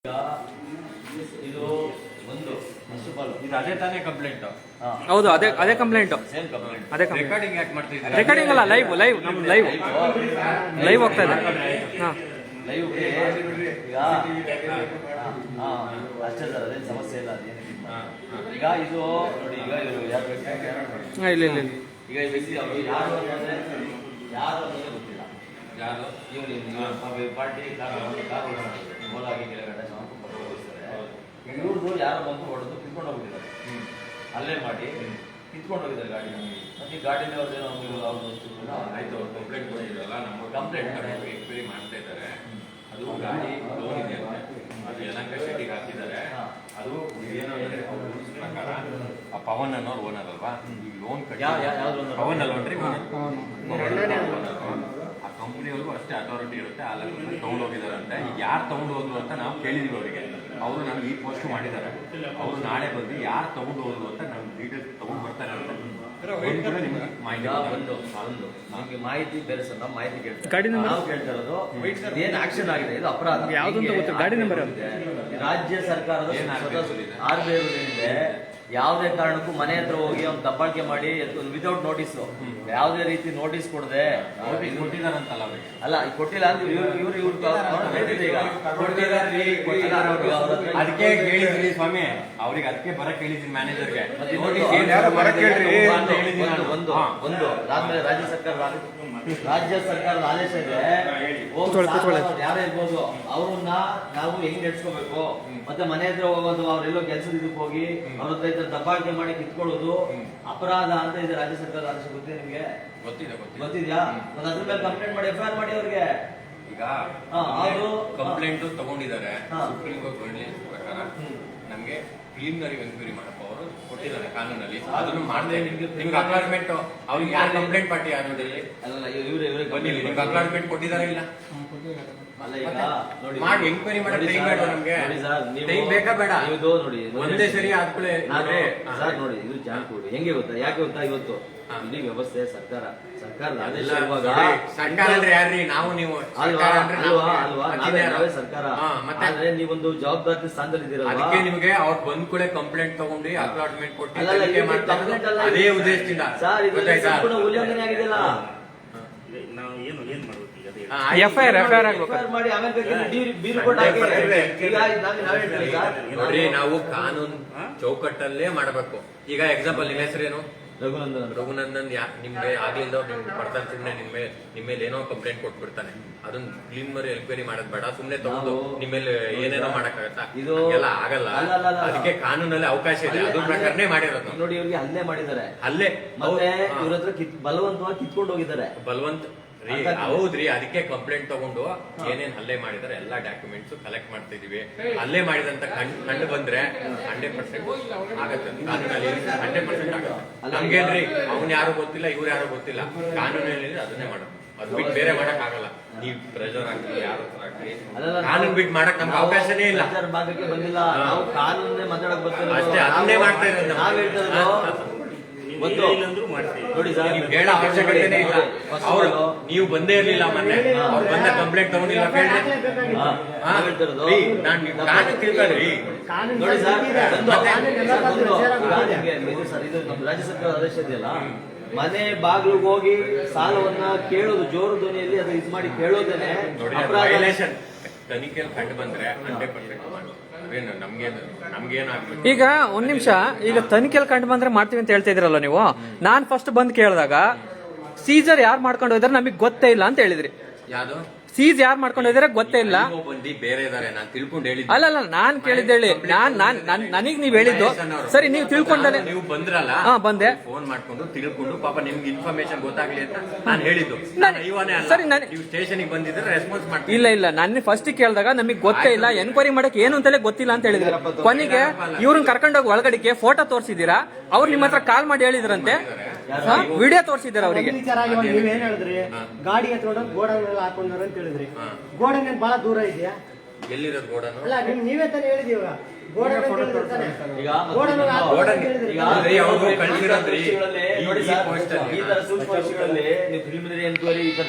ಇದು ಒಂದು ಇದು ಅದೇ ತಾನೇ ಕಂಪ್ಲೇಂಟ್. ಹೌದು, ಅದೇ ಕಂಪ್ಲೇಂಟ್. Same complaint. ಅದೇ ರೆಕಾರ್ಡಿಂಗ್ ಯಾಕೆ ಮಾಡ್ತಿದ್ದೀರಾ? ರೆಕಾರ್ಡಿಂಗ್ ಅಲ್ಲ, ನಮ್ದು ಲೈವ್ ಹೋಗ್ತಾ ಇದೆ. ಹಾಂ, ಲೈವ್ ಈಗ ಅಷ್ಟೇ ಸರ್, ಅದೇನು ಸಮಸ್ಯೆ ಇಲ್ಲ, ಅದೇನಿಲ್ಲ. ಈಗ ಇದು ನೋಡಿ, ಈಗ ಇವರು ಯಾರು ಬೇಕು, ಇಲ್ಲ ಈಗ ಈ ವ್ಯಕ್ತಿ ಅವರು ಯಾರು ಅನ್ನೋದೇ ಗೊತ್ತಿಲ್ಲ. ಯಾರು ಇವರು ಪಾರ್ಟಿ ಓಲಾಗಿ ಕೆಳಗಡೆ ಇವ್ರದ್ದು ಯಾರೋ ಬಂದು ಹೊಡೆದು ಕಿತ್ಕೊಂಡು ಹೋಗ್ಬಿಟ್ಟಿದ್ದಾರೆ, ಅಲ್ಲೇ ಮಾಡಿ ಕಿತ್ಕೊಂಡು ಹೋಗಿದ್ದಾರೆ ಗಾಡಿ. ಮತ್ತೆ ಈ ಗಾಡಿನ ಅವ್ರದ್ದೇನೋ ಆಯ್ತು, ಅವ್ರು ಕಂಪ್ಲೇಂಟ್ ಕೊಟ್ಟಿದ್ರಲ್ಲ, ನಮ್ಮ ಕಂಪ್ಲೇಂಟ್ ಎಕ್ಸ್ಪೈರಿ ಮಾಡ್ತಾ ಇದ್ದಾರೆ. ಅದು ಗಾಡಿ ಲೋನ್ ಇದೆ ಅಂತೆ, ಅದು ಯಲಹಂಕ ಶೆಟ್ಟಿಗೆ ಹಾಕಿದ್ದಾರೆ. ಅದು ಏನೋ ಅಂದ್ರೆ ಅವ್ರ ರೂಲ್ಸ್ ಪ್ರಕಾರ ಆ ಪವನ್ ಅನ್ನೋರು ಓನರ್ ಅಲ್ವಾ, ಈ ಲೋನ್ ಕಟ್ಟಿ ಪವನ್ ಅಲ್ವನ್ರಿ, ಆ ಕಂಪ್ನಿಯವ್ರಿಗೂ ಅಷ್ಟೇ ಅಥಾರಿಟಿ ಇರುತ್ತೆ. ಆ ಲೆಕ್ಕ ತಗೊಂಡು ಹೋಗಿದಾರಂತೆ. ಈಗ ಯಾರು ತಗೊಂಡು ಹೋದ್ರು ಅಂತ ನಾವು ಕೇಳಿದೀವಿ ಅವರಿಗೆ. ಅವರು ನನಗೆ ಈ ಪೋಸ್ಟ್ ಮಾಡಿದ್ದಾರೆ. ಅವರು ನಾಳೆ ಬಂದು ಯಾರು ತಗೊಂಡು ಹೋದ್ರು ಅಂತ ನಮ್ಗೆ ಡೀಟೇಲ್ಸ್ ತಗೊಂಡು ಬರ್ತಾರೆ ಅಂತ ನಿಮ್ಗೆ ನಮಗೆ ಮಾಹಿತಿ ಬೇರೆ ಸರ್. ನಾವು ಮಾಹಿತಿ ಕೇಳ್ತೀವಿ, ಗಾಡಿ ನಂಬರ್ ನಾವು ಕೇಳ್ತಾ ಇರೋದು ಏನು ಆಕ್ಷನ್ ಆಗಿದೆ, ಇದು ಅಪರಾಧ ಯಾವ್ದು ಅಂತ ಗೊತ್ತು. ಗಾಡಿ ನಂಬರ್ ರಾಜ್ಯ ಸರ್ಕಾರದ ಆರ್ಬಿಐ ಏನಿದೆ, ಯಾವುದೇ ಕಾರಣಕ್ಕೂ ಮನೆ ಹತ್ರ ಹೋಗಿ ಅವ್ನು ದಬ್ಬಾಳಿಕೆ ಮಾಡಿ ವಿತೌಟ್ ನೋಟಿಸ್, ಯಾವುದೇ ರೀತಿ ನೋಟಿಸ್ ಕೊಡದೆ ಕೊಟ್ಟಿದಾರಂತಲ್ಲ ಅಲ್ಲ, ಕೊಟ್ಟಿಲ್ಲ ಅಂತ ಇವ್ರು ಅದಕ್ಕೆ ಕೇಳಿದ್ರಿ ಸ್ವಾಮಿ, ಅವ್ರಿಗೆ ಅದಕ್ಕೆ ಬರಕ್ ಹೇಳಿದ್ರಿ ಮ್ಯಾನೇಜರ್ಗೆ. ಒಂದು ಆದ್ಮೇಲೆ ರಾಜ್ಯ ಸರ್ಕಾರದ ಆದೇಶ ಇದೆ, ಯಾರೇ ಇರ್ಬೋದು ಅವ್ರನ್ನ ನಾವು ಹೆಂಗ್ ನಡೆಸ್ಕೋಬೇಕು. ಮತ್ತೆ ಮನೆ ಹತ್ರ ಹೋಗೋದು, ಅವ್ರೆಲ್ಲೋ ಕೆಲಸದ ಇದಕ್ಕೆ ಹೋಗಿ ಅವ್ರ ಹತ್ರ ದಬ್ಬಾಳಿಕೆ ಮಾಡಿ ಕಿತ್ಕೊಳ್ಳೋದು ಅಪರಾಧ ಅಂತ ಇದೆ ರಾಜ್ಯ ಸರ್ಕಾರದ ಆದೇಶ. ಗೊತ್ತಿದೆ ನಿಮ್ಗೆ? ಗೊತ್ತಿದ್ಯಾ? ಮತ್ತೆ ಅದ್ರ ಮೇಲೆ ಕಂಪ್ಲೇಂಟ್ ಮಾಡಿ FIR ಮಾಡಿ ಅವ್ರಿಗೆ. ಈಗ ಅವರು ಕಂಪ್ಲೇಂಟ್ ತಗೊಂಡಿದ್ದಾರೆ. ಸುಪ್ರೀಂ ಕೋರ್ಟ್ ಗೈಡ್ಲೈನ್ಸ್ ಪ್ರಕಾರ ನಮ್ಗೆ ಪ್ರಿಲಿಮಿನರಿ ಎನ್ಕ್ವೈರಿ ಮಾಡಪ್ಪ ಅವರು ಕೊಟ್ಟಿದ್ದಾರೆ ಕಾನೂನಲ್ಲಿ. ಅದನ್ನು ಮಾಡದೆ ನಿಮ್ಗೆ ಅಕ್ಲಾಟ್ಮೆಂಟ್ ಅವ್ರಿಗೆ ಯಾರು ಕಂಪ್ಲೇಂಟ್ ಪಾರ್ಟಿ ಯಾರು ಅಲ್ಲ, ಇವ್ರೆ ಬನ್ನಿ, ನಿಮ್ಗೆ ಅಕ್ಲಾಟ್ಮೆಂಟ್ ಕೊಟ್ಟಿದ್ದಾರೆ ಇಲ್ಲ ನೋಡಿ, ಮಾಡಿ ಎಂಕ್ವೈರಿ ಮಾಡಿ ಟೈಮ್ ಬೇಡ ನಮ್ಗೆ. ಟೈಮ್ ಬೇಕಾ ಬೇಡ? ನೋಡಿ ಒಂದೇ ಸರಿ ಆದ್ಮೇಲೆ ನೋಡಿ, ಇದು ಜಾಣಕೂಡಿ ಹೆಂಗೆ ಗೊತ್ತಾ? ಯಾಕೆ ಗೊತ್ತಾ? ಇವತ್ತು ಇಡೀ ವ್ಯವಸ್ಥೆ ಸರ್ಕಾರದ ಆದೇಶ ಸರ್ಕಾರ ಅಂದ್ರೆ ಯಾರ್ರಿ? ನಾವು ನೀವು ಅಲ್ವಾ? ನಾವೇ ಸರ್ಕಾರ. ಆದ್ರೆ ನೀವೊಂದು ಜವಾಬ್ದಾರಿ ಸ್ಥಾನದಲ್ಲಿ ಇದ್ದೀರಲ್ಲ, ಅದಕ್ಕೆ ನಿಮ್ಗೆ ಅವ್ರು ಬಂದ್ ಕೂಡ ಕಂಪ್ಲೇಂಟ್ ತಗೊಂಡು ಅಕ್ಲಾಟ್ಮೆಂಟ್ ಕೊಟ್ಟು ಅದೇ ಉದ್ದೇಶದಿಂದ ಉಲ್ಲಂಘನೆ ಆಗಿದೆಯಲ್ಲ. FIR ಮಾಡಿ ನೋಡ್ರಿ, ನಾವು ಕಾನೂನು ಚೌಕಟ್ಟಲ್ಲೇ ಮಾಡಬೇಕು. ಈಗ ಎಕ್ಸಾಂಪಲ್, ನಿಮ್ಮ ಹೆಸರೇನು? ರಘುನಂದನ್. ನಿಮ್ಗೆ ಆಗ್ಲಿಲ್ಲ ನಿಮ್ಗೆ ಬರ್ತಾನೆ, ಸುಮ್ನೆ ನಿಮ್ಮ ಮೇಲೆ ಏನೋ ಕಂಪ್ಲೇಂಟ್ ಕೊಟ್ಬಿಡ್ತಾನೆ. ಅದನ್ನ ಪ್ರಿಲಿಮಿನರಿ ಎನ್ಕ್ವೈರಿ ಮಾಡೋದ್ ಬೇಡ, ಸುಮ್ನೆ ತಗೊಂಡು ನಿಮ್ಮ ಮೇಲೆ ಏನೇನೋ ಮಾಡಕ್ಕಾಗತ್ತಾ? ಎಲ್ಲ ಆಗಲ್ಲ. ಅದಕ್ಕೆ ಕಾನೂನಲ್ಲಿ ಅವಕಾಶ ಇದೆ, ಅದ್ರ ಪ್ರಕಾರನೇ ಮಾಡಿರೋದು. ನೋಡಿ, ಇವ್ರಿಗೆ ಹಲ್ಲೆ ಮಾಡಿದ್ದಾರೆ, ಅಲ್ಲೇ ಮತ್ತೆ ಇವ್ರ ಹತ್ರ ಬಲವಂತವಾಗಿ ಕಿತ್ಕೊಂಡು ಹೋಗಿದ್ದಾರೆ. ಹೌದ್ರಿ, ಅದಕ್ಕೆ ಕಂಪ್ಲೇಂಟ್ ತಗೊಂಡು ಏನೇನ್ ಹಲ್ಲೆ ಮಾಡಿದಾರೆ ಎಲ್ಲಾ ಡಾಕ್ಯುಮೆಂಟ್ಸ್ ಕಲೆಕ್ಟ್ ಮಾಡ್ತಾ ಇದೀವಿ. ಹಲ್ಲೆ ಮಾಡಿದಂತ ಕಂಡು ಬಂದ್ರೆ 100% ಆಗತ್ತೆ ಕಾನೂನಲ್ಲಿ, 100% ಆಗತ್ತೆ. ನಮ್ಗೇನ್ರಿ ಅವ್ನ್ ಯಾರು ಗೊತ್ತಿಲ್ಲ, ಇವ್ರು ಯಾರು ಗೊತ್ತಿಲ್ಲ, ಕಾನೂನಲ್ಲಿ ಅದನ್ನೇ ಮಾಡೋದು. ಅದು ಬಿಟ್ಟು ಬೇರೆ ಮಾಡಕ್ ಆಗಲ್ಲ. ನೀವ್ ಪ್ರೆಷರ್ ಹಾಕಿ ಯಾರ ಹತ್ರ ಹಾಕಿ ಕಾನೂನು ಬಿಟ್ಟು ಮಾಡಕ್ ನಮ್ಗೆ ಅವಕಾಶನೇ ಇಲ್ಲ. ಭಾಗಕ್ಕೆ ಬಂದಿಲ್ಲ, ನಾವು ಕಾನೂನೇ ಮಾತಾಡಕ್ ಬರ್ತೀವಿ ಅಷ್ಟೇ, ಅದನ್ನೇ ಮಾಡ್ತಾ ಇರೋದು. ನಾವ್ ಹೇಳ್ತಾ ನೋಡಿ ಸರ್, ನೀವು ಹೇಳೋ ಅವಶ್ಯಕತೆನೇ ಇಲ್ಲ. ಅವ್ರು ನೀವು ಬಂದೇ ಇರ್ಲಿಲ್ಲ ಮೊನ್ನೆ, ಅವ್ರು ಬಂದ ಕಂಪ್ಲೇಂಟ್ ತಗೊಂಡಿಲ್ಲ ನಾನು ತಿಳ್ಕೊಳ್ರಿ. ನೋಡಿ ಸರ್, ಇದು ನಮ್ಮ ರಾಜ್ಯ ಸರ್ಕಾರದ ಆದೇಶ ಇದೆಯಲ್ಲ, ಮನೆ ಬಾಗಿಲಿಗೆ ಹೋಗಿ ಸಾಲವನ್ನ ಕೇಳೋದು, ಜೋರು ಧ್ವನಿಯಲ್ಲಿ ಅದು ಇದು ಮಾಡಿ ಕೇಳೋದೇನೆ ವೈಲೇಷನ್. ತನಿಖೆಯಲ್ಲಿ ಕಂಡು ಬಂದ್ರೆ 100% ನಮ್ಗೇನಾಗ್ಬೇಕು. ಈಗ ಒಂದ್ ನಿಮಿಷ, ಈಗ ತನಿಖೆಯಲ್ಲಿ ಕಂಡು ಬಂದ್ರೆ ಮಾಡ್ತೀವಿ ಅಂತ ಹೇಳ್ತಾ ಇದ್ರಲ್ಲ ನೀವು. ನಾನ್ ಫಸ್ಟ್ ಬಂದ್ ಕೇಳಿದಾಗ ಸೀಸರ್ ಯಾರು ಮಾಡ್ಕೊಂಡು ಹೋಗಿದಾರೆ ನಮಗ್ ಗೊತ್ತೇ ಇಲ್ಲ ಅಂತ ಹೇಳಿದ್ರಿ. ಯಾವ್ದು ಸೀಸ್ ಯಾರು ಮಾಡ್ಕೊಂಡು ಹೋಗಿದಾರೆ ಗೊತ್ತೇ ಇಲ್ಲ. ಬಂದಿ ಬೇರೆ ಇದಾರೆ, ನಾನು ತಿಳ್ಕೊಂಡು ಹೇಳಿದ್ದೆ. ಅಲ್ಲ, ನಾನ್ ಕೇಳಿದ್ದೇಳಿ, ನನಗ್ ನೀವ್ ಹೇಳಿದ್ದು ಸರಿ, ನೀವು ತಿಳ್ಕೊಂಡೇ ನೀವು ಬಂದ್ರಲ್ಲ. ಬಂದೆ, ಫೋನ್ ಮಾಡ್ಕೊಂಡು ತಿಳ್ಕೊಂಡು ಪಾಪ ನಿಮ್ಗೆ ಇನ್ಫಾರ್ಮೇಶನ್ ಗೊತ್ತಾಗ್ಲಿ ಅಂತ ನಾನು ಹೇಳಿದ್ದು. ಸರಿ, ನೀವು ಸ್ಟೇಷನ್ಗೆ ಬಂದಿದ್ರೆ ರೆಸ್ಪಾನ್ಸ್ ಮಾಡ್ತೀನಿ. ಇಲ್ಲ, ನನ್ನ ಫಸ್ಟ್ ಕೇಳಿದಾಗ ನಮಗ್ ಗೊತ್ತೇ ಇಲ್ಲ, ಎನ್ಕ್ವೈರಿ ಮಾಡಕ್ ಏನು ಅಂತಲೇ ಗೊತ್ತಿಲ್ಲ ಅಂತ ಹೇಳಿದ್ರೆ, ಕೊನೆಗೆ ಇವ್ರನ್ನ ಕರ್ಕೊಂಡೋಗಿ ಒಳಗಡೆಗೆ ಫೋಟೋ ತೋರಿಸಿದೀರಾ, ಅವ್ರು ನಿಮ್ಮ ಹತ್ರ ಕಾಲ್ ಮಾಡಿ ಹೇಳಿದ್ರಂತೆ, ವಿಡಿಯೋ ತೋರಿಸಿದಾರೆ ಅವರಿಗೆ. ನೀವೇನ್ ಹೇಳಿದ್ರಿ? ಗಾಡಿ ಹತ್ರ ಗೋಡನ್ ಹಾಕೊಂಡ್ರ ಅಂತ ಹೇಳಿದ್ರಿ. ಗೋಡನ್ ಬಹಳ ದೂರ ಇದೆಯಾ? ಎಲ್ಲಿರೋದು ಗೋಡನ್? ಅಲ್ಲ, ನೀವೇ ತಾನೇ ಹೇಳಿದೀವ ಗೋಡನ್ ಈ ತರ ಸೂಕ್ಷ್ಮ ವಿಷಯಗಳಲ್ಲಿ ನೀವು ಪ್ರಿಲಿಮಿನರಿ ಎನ್ಕ್ವೈರಿ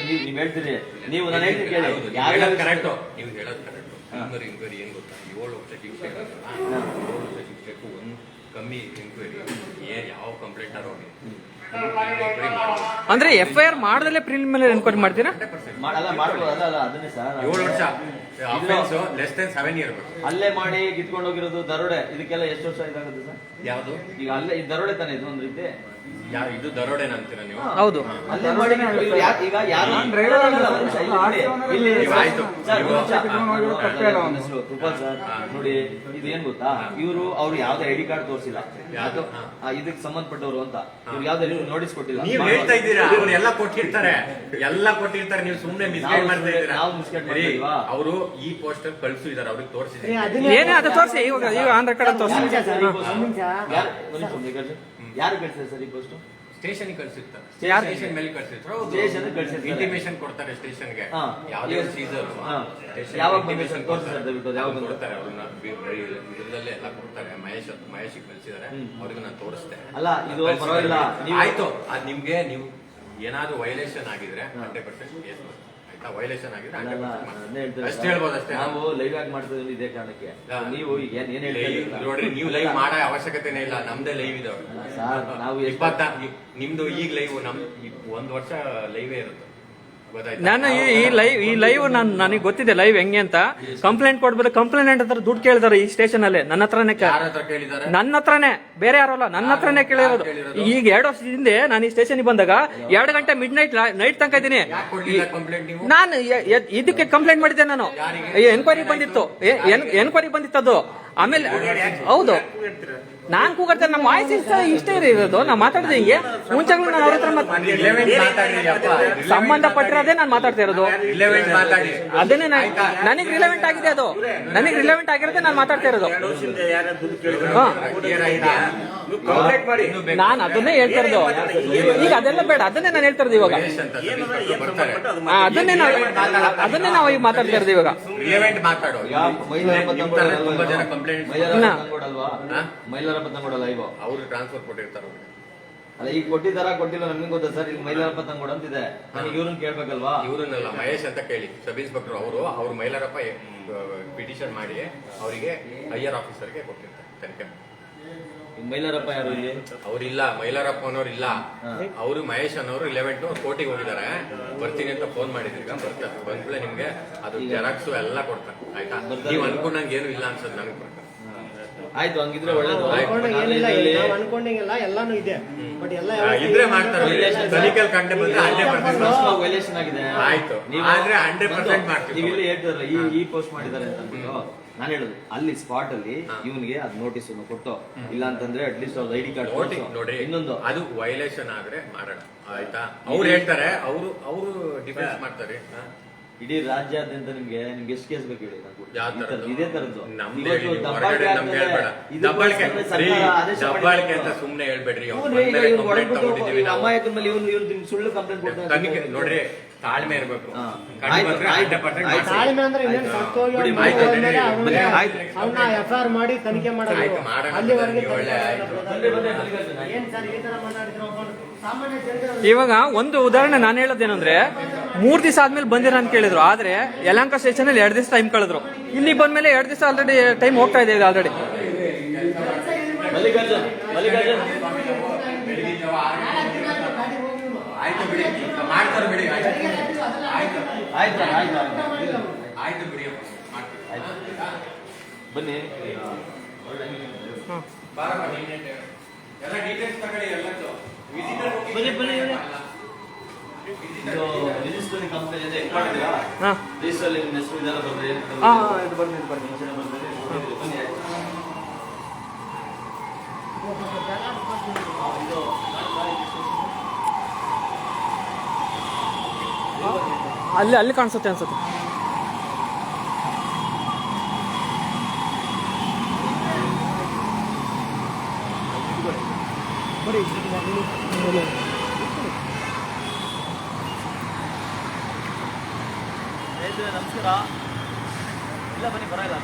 ನೀವು ಹೇಳ್ತೀರಿ. ನೀವು ನಾನು ಹೇಳ್ತೀನಿ ಕೇಳಿ, ಕರೆಕ್ಟ್, ನೀವು ಹೇಳೋದು ಕರೆಕ್ಟ್. ಪ್ರಿಲಿಮಿನರಿ ಎಂಕ್ವೈರಿ ಏನ್ ಗೊತ್ತಾ, 7 ವರ್ಷ ಶಿಕ್ಷೆ ಇರುತ್ತಲ್ಲ, 7 ವರ್ಷ ಶಿಕ್ಷೆಗೂ ಒಂದು ಕಮ್ಮಿ ಎಂಕ್ವೈರಿ ಯಾವ ಕಂಪ್ಲೇಂಟ್ ಆರೋಗಿ ಅಂದ್ರೆ FIR ಮಾಡದಲ್ಲೇ ಪ್ರಿಲಿಮಿನರಿ ಎನ್ಕ್ವೈರಿ ಮಾಡ್ತೀರಾ? ಮಾಡ್ಬೋದು. ಅಲ್ಲ ಅದನ್ನೇ ಸರ್, 7 ವರ್ಷ ಅಫೆನ್ಸ್ ಲೆಸ್ ದೆನ್ 7 ಇಯರ್ ಬೇಕು. ಅಲ್ಲೇ ಮಾಡಿ ಕಿತ್ಕೊಂಡು ಹೋಗಿರೋದು ದರೋಡೆ, ಇದಕ್ಕೆಲ್ಲ ಎಷ್ಟು ವರ್ಷ ಇದಾಗುತ್ತೆ ಸರ್? ಯಾವುದು ಈಗ ಅಲ್ಲೇ ಈ ದರೋಡೆ ತಾನೇ ಇದು ಒಂದು ರೀತಿ. ಇದು ದರೋಡೆ ಅಂತೀರಾ ನೀವು? ಹೌದು. ಅಲ್ಲೇ ಮಾಡಿ ಈಗ ಯಾರು ಕೃಪಾಲ್ ಸರ್ ನೋಡಿ, ಇದು ಏನ್ ಗೊತ್ತಾ, ಇವರು ಅವ್ರು ಯಾವ್ದೇ ಐಡಿ ಕಾರ್ಡ್ ತೋರಿಸಿಲ್ಲ, ಇದಕ್ಕೆ ಸಂಬಂಧಪಟ್ಟವರು ಅಂತ ಇವ್ರು ಯಾವ್ದೇ ನೋಟಿಸ್ ಕೊಟ್ಟಿಲ್ಲ. ನೀವು ಹೇಳ್ತಾ ಇದ್ದೀರಾ ಅವ್ರು ಎಲ್ಲ ಕೊಟ್ಟಿರ್ತಾರೆ, ನೀವು ಸುಮ್ನೆ ಮಿಸ್ಗೈಡ್ ಮಾಡ್ತಾ ಇದ್ದೀರಾ. ನಾವು ಮಿಸ್ಗೈಡ್ ಮಾಡಿಲ್ವಾ? ಅವರು ಈ ಪೋಸ್ಟರ್ ಕಳ್ಸಿದಾರೆ, ಅವ್ರಿಗೆ ತೋರಿಸಿದ್ದಾರೆ. ಏನೇ ಅದು ತೋರಿಸಿ, ಈಗ ಆಂಧ್ರ ಕಡೆ ತೋರಿಸಿ. ಯಾರು ಕಳ್ಸಿದ್ದಾರೆ ಸರ್ ಈ ಪೋಸ್ಟ್? ಸ್ಟೇಷನ್ ಕಳ್ಸಿರ್ತಾರೆ, ಯಾರು? ಸ್ಟೇಷನ್ ಮೇಲೆ ಕಳ್ಸಿರ್ತಾರೆ, ಸ್ಟೇಷನ್ ಕಳ್ಸಿರ್ತಾರೆ, ಇಂಟಿಮೇಷನ್ ಕೊಡ್ತಾರೆ ಸ್ಟೇಷನ್ಗೆ. ಯಾವುದೇ ಸೀಸರ್ ಯಾವಾಗ ಬಂದಿದ್ದಾರೆ ತೋರಿಸ್ತಾರೆ, ಯಾವಾಗ ಕೊಡ್ತಾರೆ, ಅವ್ರನ್ನ ಇದರಲ್ಲೇ ಎಲ್ಲ ಕೊಡ್ತಾರೆ. ಮಹೇಶ್ ಕಳ್ಸಿದ್ದಾರೆ, ಅವ್ರಿಗೆ ನಾನು ತೋರಿಸ್ತೆ. ಅಲ್ಲ ಇದು ಪರವಾಗಿಲ್ಲ. ಆಯ್ತು, ಅದ್ ನಿಮ್ಗೆ ನೀವು ಏನಾದ್ರು ವೈಲೇಷನ್ ಆಗಿದ್ರೆ 100% ಕೇಸ್ ಆಯ್ತಾ? ವೈಲೇಷನ್ ಆಗಿದ್ರೆ 100% ಅಷ್ಟೇ ಹೇಳ್ಬೋದು. ಅಷ್ಟೇ ನಾವು ಲೈವ್ ಆಗಿ ಮಾಡ್ತಿದ್ವಿ ಇದೇ ಕಾರಣಕ್ಕೆ. ನೀವು ಈಗ ಏನ್ ಹೇಳ್ತೀರಾ ನೋಡ್ರಿ, ನೀವು ಲೈವ್ ಮಾಡೋ ಅವಶ್ಯಕತೆನೇ ಇಲ್ಲ, ನಮ್ದೇ ಲೈವ್ ಇದಾವೆ. ನಾವು ನಿಮ್ದು ಈಗ ಲೈವ್, ನಮ್ 1 ವರ್ಷ ಲೈವೇ ಇರುತ್ತೆ. ನಾನು ಈ ಲೈವ್ ನನಗೆ ಗೊತ್ತಿದೆ ಲೈವ್ ಹೆಂಗೆ ಅಂತ. ಕಂಪ್ಲೇಂಟ್ ಕೊಡ್ಬೋದು, ಕಂಪ್ಲೇಂಟ್ ಹತ್ರ ದುಡ್ಡು ಕೇಳಿದಾರೆ ಈ ಸ್ಟೇಷನ್ ಅಲ್ಲಿ. ನನ್ನ ಹತ್ರನೇ ಕೇಳಿದಾರೆ, ನನ್ನ ಹತ್ರನೇ, ಬೇರೆ ಯಾರು ಅಲ್ಲ, ನನ್ನ ಹತ್ರನೇ ಕೇಳಿರೋದು. ಈಗ 2 ವರ್ಷದ ಹಿಂದೆ ನಾನು ಈ ಸ್ಟೇಷನ್ ಬಂದಾಗ 2 ಗಂಟೆ ಮಿಡ್ ನೈಟ್ ತನಕ ಇದ್ದೀನಿ. ನಾನು ಇದಕ್ಕೆ ಕಂಪ್ಲೇಂಟ್ ಮಾಡಿದ್ದೆ, ನಾನು ಎನ್ಕ್ವೈರಿ ಬಂದಿತ್ತು, ಎನ್ಕ್ವೈರಿ ಬಂದಿತ್ತದು. ಆಮೇಲೆ ಹೌದು, ನಾನ್ ಕೂಗಾಡ್ತೇನೆ, ನಮ್ಮ ವಾಯ್ಸ್ ಇಷ್ಟೇ ಇರೋದು. ನಾ ಮಾತಾಡಿದೆ ಹಿಂಗೆ ಮುಂಚೆಗಳು ನಾನು ಅವ್ರ ಹತ್ರ ಸಂಬಂಧಪಟ್ಟಿರೋದೇ ನಾನು ಮಾತಾಡ್ತಾ ಇರೋದು. ಅದನ್ನೇ ನನಗೆ ರಿಲೆವೆಂಟ್ ಆಗಿದೆ, ಅದು ನನಗೆ ರಿಲೆವೆಂಟ್ ಆಗಿರೋದೇ ನಾನು ಮಾತಾಡ್ತಾ ಇರೋದು. ನಾನು ಅದನ್ನೇ ಹೇಳ್ತಾ ಇರೋದು. ಈಗ ಅದೆಲ್ಲ ಬೇಡ, ಅದನ್ನೇ ನಾನು ಹೇಳ್ತಾ ಇರೋದು ಇವಾಗ. ಅದನ್ನೇ ನಾವು ಈಗ ಮಾತಾಡ್ತಾ ಇರೋದು ಇವಾಗ. ಮೈಲಾರಪ್ಪ ತಂಗೋಡಲ್ಲ ಇವ ಅವ್ರು ಟ್ರಾನ್ಸ್ಫರ್ ಕೊಟ್ಟಿರ್ತಾರ. ಅಲ್ಲ ಈಗ ಕೊಟ್ಟಿದ್ದಾರ ಕೊಟ್ಟಿಲ್ಲ ನಮ್ಗೆ ಗೊತ್ತಾ ಸರ್. ಈಗ ಮೈಲಾರಪ್ಪ ತಂಗೋಡ ಅಂತಿದೆ, ನನಗೆ ಇವ್ರನ್ನ ಕೇಳ್ಬೇಕಲ್ವಾ? ಇವ್ರನ್ನಲ್ಲ, ಮಹೇಶ್ ಅಂತ ಕೇಳಿ, ಸಬ್ ಇನ್ಸ್ಪೆಕ್ಟರ್ ಅವ್ರು ಮೈಲಾರಪ್ಪ ಪಿಟಿಷನ್ ಮಾಡಿ ಅವರಿಗೆ ಹೈಯರ್ ಆಫೀಸರ್ಗೆ ಕೊಟ್ಟಿರ್ತಾರೆ ತನಿಖೆ. ಮೈಲಾರಪ್ಪ ಯಾರು ಇಲ್ಲಿ? ಅವ್ರಿಲ್ಲ, ಮೈಲಾರಪ್ಪ ಅನ್ನೋರು ಇಲ್ಲ. ಅವರು ಮಹೇಶ್ ಅನ್ನೋರು 11 ಕೋರ್ಟಿಗೆ ಹೋಗಿದ್ದಾರೆ. ಬರ್ತೀನಿ ಅಂತ ಫೋನ್ ಮಾಡಿದ್ರಿ, ಬರ್ತಾರೆ. ಬಂದ್ಮೇಲೆ ನಿಮ್ಗೆ ಅದು ಜೆರಾಕ್ಸ್ ಎಲ್ಲ ಕೊಡ್ತಾರೆ, ಆಯ್ತಾ? ನೀವು ಅನ್ಕೊಂಡಂಗೆ ಏನು ಇಲ್ಲ ಅನ್ಸದ್ ನನಗೆ ಪ್ರಕಾರ. ಆಯ್ತು, ಹಂಗಿದ್ರೆ ಒಳ್ಳೇದು. ಅನ್ಕೊಂಡಂಗೆಲ್ಲ ಎಲ್ಲಾನು ಇದೆ, ಬಟ್ ಎಲ್ಲ ಇದ್ರೆ ಮಾಡ್ತಾರೆ. ತನಿಖೆ ಕಂಡು ಬಂದ್ರೆ 100% ವೈಲೇಷನ್ ಆಗಿದೆ. ಆಯ್ತು, ಆದ್ರೆ 100% ಮಾಡ್ತೀವಿ. ನೀವು ಇಲ್ಲಿ ಹೇಳ್ತಾರಲ್ಲ ಈ ಪೋಸ್ಟ್ ಮಾಡಿದ್ದಾರೆ ಅಂತ ಅಂದ್ಬಿಟ್ಟು, ನಾನು ಹೇಳುದು ಅಲ್ಲಿ ಸ್ಪಾಟ್ ಅಲ್ಲಿ ಇವನಿಗೆ ಅದ್ ನೋಟಿಸ್ ಕೊಟ್ಟು, ಇಲ್ಲ ಅಂತಂದ್ರೆ ಅಟ್ಲೀಸ್ಟ್ ಅವ್ರ ಐಡಿ ಕಾರ್ಡ್ ನೋಡಿ. ಇನ್ನೊಂದು ಅದು ವೈಲೇಷನ್ ಆದ್ರೆ ಮಾಡೋಣ, ಆಯ್ತಾ? ಅವ್ರು ಹೇಳ್ತಾರೆ, ಅವರು ಡಿಫೆನ್ಸ್ ಮಾಡ್ತಾರೆ. ಇಡೀ ರಾಜ್ಯಾದ್ಯಂತ ನಿಮ್ಗೆ ಎಷ್ಟು ಕೇಸ್ ಬೇಕು ಹೇಳಿ? ಇದೇ ತರದ್ದು ದಬ್ಬಾಳಿಕೆ ಅಂತ ಸುಮ್ನೆ ಹೇಳ್ಬೇಡ್ರಿ. ಅಮಾಯಕರ ಮೇಲೆ ಇವ್ರು ಸುಳ್ಳು ಕಂಪ್ಲೇಂಟ್ ಕೊಡ್ತಾರೆ. ನೋಡ್ರಿ, ತಾಳ್ಮೆ ಇರ್ಬೇಕು. ತಾಳ್ಮೆ ಅಂದ್ರೆ FIR ಮಾಡಿ ತನಿಖೆ ಮಾಡಬೇಕು. ಅಲ್ಲಿವರೆಗೆ ಇವಾಗ ಒಂದು ಉದಾಹರಣೆ ನಾನು ಹೇಳೋದೇನಂದ್ರೆ, 3 ದಿವಸ ಆದ್ಮೇಲೆ ಬಂದಿರ ಅಂತ ಕೇಳಿದ್ರು. ಆದ್ರೆ ಯಲಹಂಕ ಸ್ಟೇಷನ್ ಅಲ್ಲಿ 2 ದಿವಸ ಟೈಮ್ ಕಳೆದ್ರು. ಇಲ್ಲಿ ಬಂದ್ಮೇಲೆ 2 ದಿವಸ ಆಲ್ರೆಡಿ ಟೈಮ್ ಹೋಗ್ತಾ ಇದೆ ಆಲ್ರೆಡಿ. ಆಯ್ತು ಬಿಡಿ, ಮಾಡ್ತಾರೆ ಬಿಡಿ. ಆಯ್ತು ಬಿಡಿ, ಬನ್ನಿ. ಎಲ್ಲ ಡೀಟೇಲ್ಸ್ ತಗೊಳ್ಳಿ. ಎಲ್ಲದ್ದು ಇದು ರಿಜಿಸ್ಟರ್ ಕಂಪ್ನಿ ಇದೆ, ರಿಜಿಸ್ಟರ್ ಹೆಸರು ಇದೆಲ್ಲ ಬರ್ರಿ. ಅಲ್ಲಿ ಕಾಣಿಸುತ್ತೆ ಅನ್ಸುತ್ತೆ. ನಮಸ್ಕಾರ. ಇಲ್ಲ ಬನ್ನಿ, ಬರಲ್ಲ,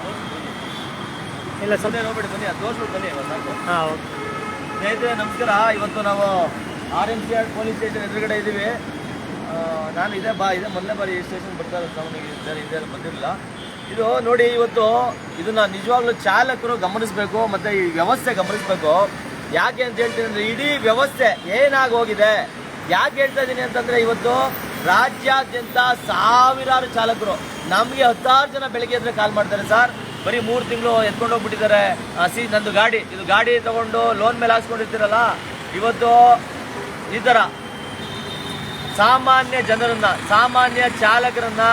ಇಲ್ಲ ಸುಮ್ಮನೆ ನೋಡ್ಬಿಡಿ, ಬನ್ನಿ, ತೋರಿಸ್ಬಿಟ್ಟು ಬನ್ನಿ. ಸ್ನೇಹಿತರೆ ನಮಸ್ಕಾರ. ಇವತ್ತು ನಾವು RMCR ಪೊಲೀಸ್ ಸ್ಟೇಷನ್ ಎದುರುಗಡೆ ಇದ್ದೀವಿ. ನಾನು ಇದೇ ಮೊದಲನೇ ಬಾರಿ ಈ ಸ್ಟೇಷನ್ ಬರ್ತಾ ಇರೋದು. ಇದೇ ಬಂದಿರಲಿಲ್ಲ. ಇದು ನೋಡಿ, ಇವತ್ತು ಇದನ್ನ ನಿಜವಾಗ್ಲೂ ಚಾಲಕರು ಗಮನಿಸಬೇಕು, ಮತ್ತೆ ಈ ವ್ಯವಸ್ಥೆ ಗಮನಿಸಬೇಕು. ಯಾಕೆ ಅಂತ ಹೇಳ್ತೀನಿ ಅಂದ್ರೆ, ಇಡೀ ವ್ಯವಸ್ಥೆ ಏನಾಗೋಗಿದೆ. ಯಾಕೆ ಹೇಳ್ತಾ ಇದ್ದೀನಿ ಅಂತಂದ್ರೆ, ಇವತ್ತು ರಾಜ್ಯಾದ್ಯಂತ ಸಾವಿರಾರು ಚಾಲಕರು ನಮಗೆ 10,000 ಜನ ಬೆಳಿಗ್ಗೆ ಎದ್ರೆ ಕಾಲ್ ಮಾಡ್ತಾರೆ, ಸರ್ ಬರೀ 3 ತಿಂಗಳು ಎತ್ಕೊಂಡು ಹೋಗ್ಬಿಟ್ಟಿದ್ದಾರೆ, ನಂದು ಗಾಡಿ, ಇದು ಗಾಡಿ ತಗೊಂಡು ಲೋನ್ ಮೇಲೆ ಹಾಕ್ಸ್ಕೊಂಡಿರ್ತೀರಲ್ಲ, ಇವತ್ತು ಈ ಥರ ಸಾಮಾನ್ಯ ಜನರನ್ನ, ಸಾಮಾನ್ಯ ಚಾಲಕರನ್ನ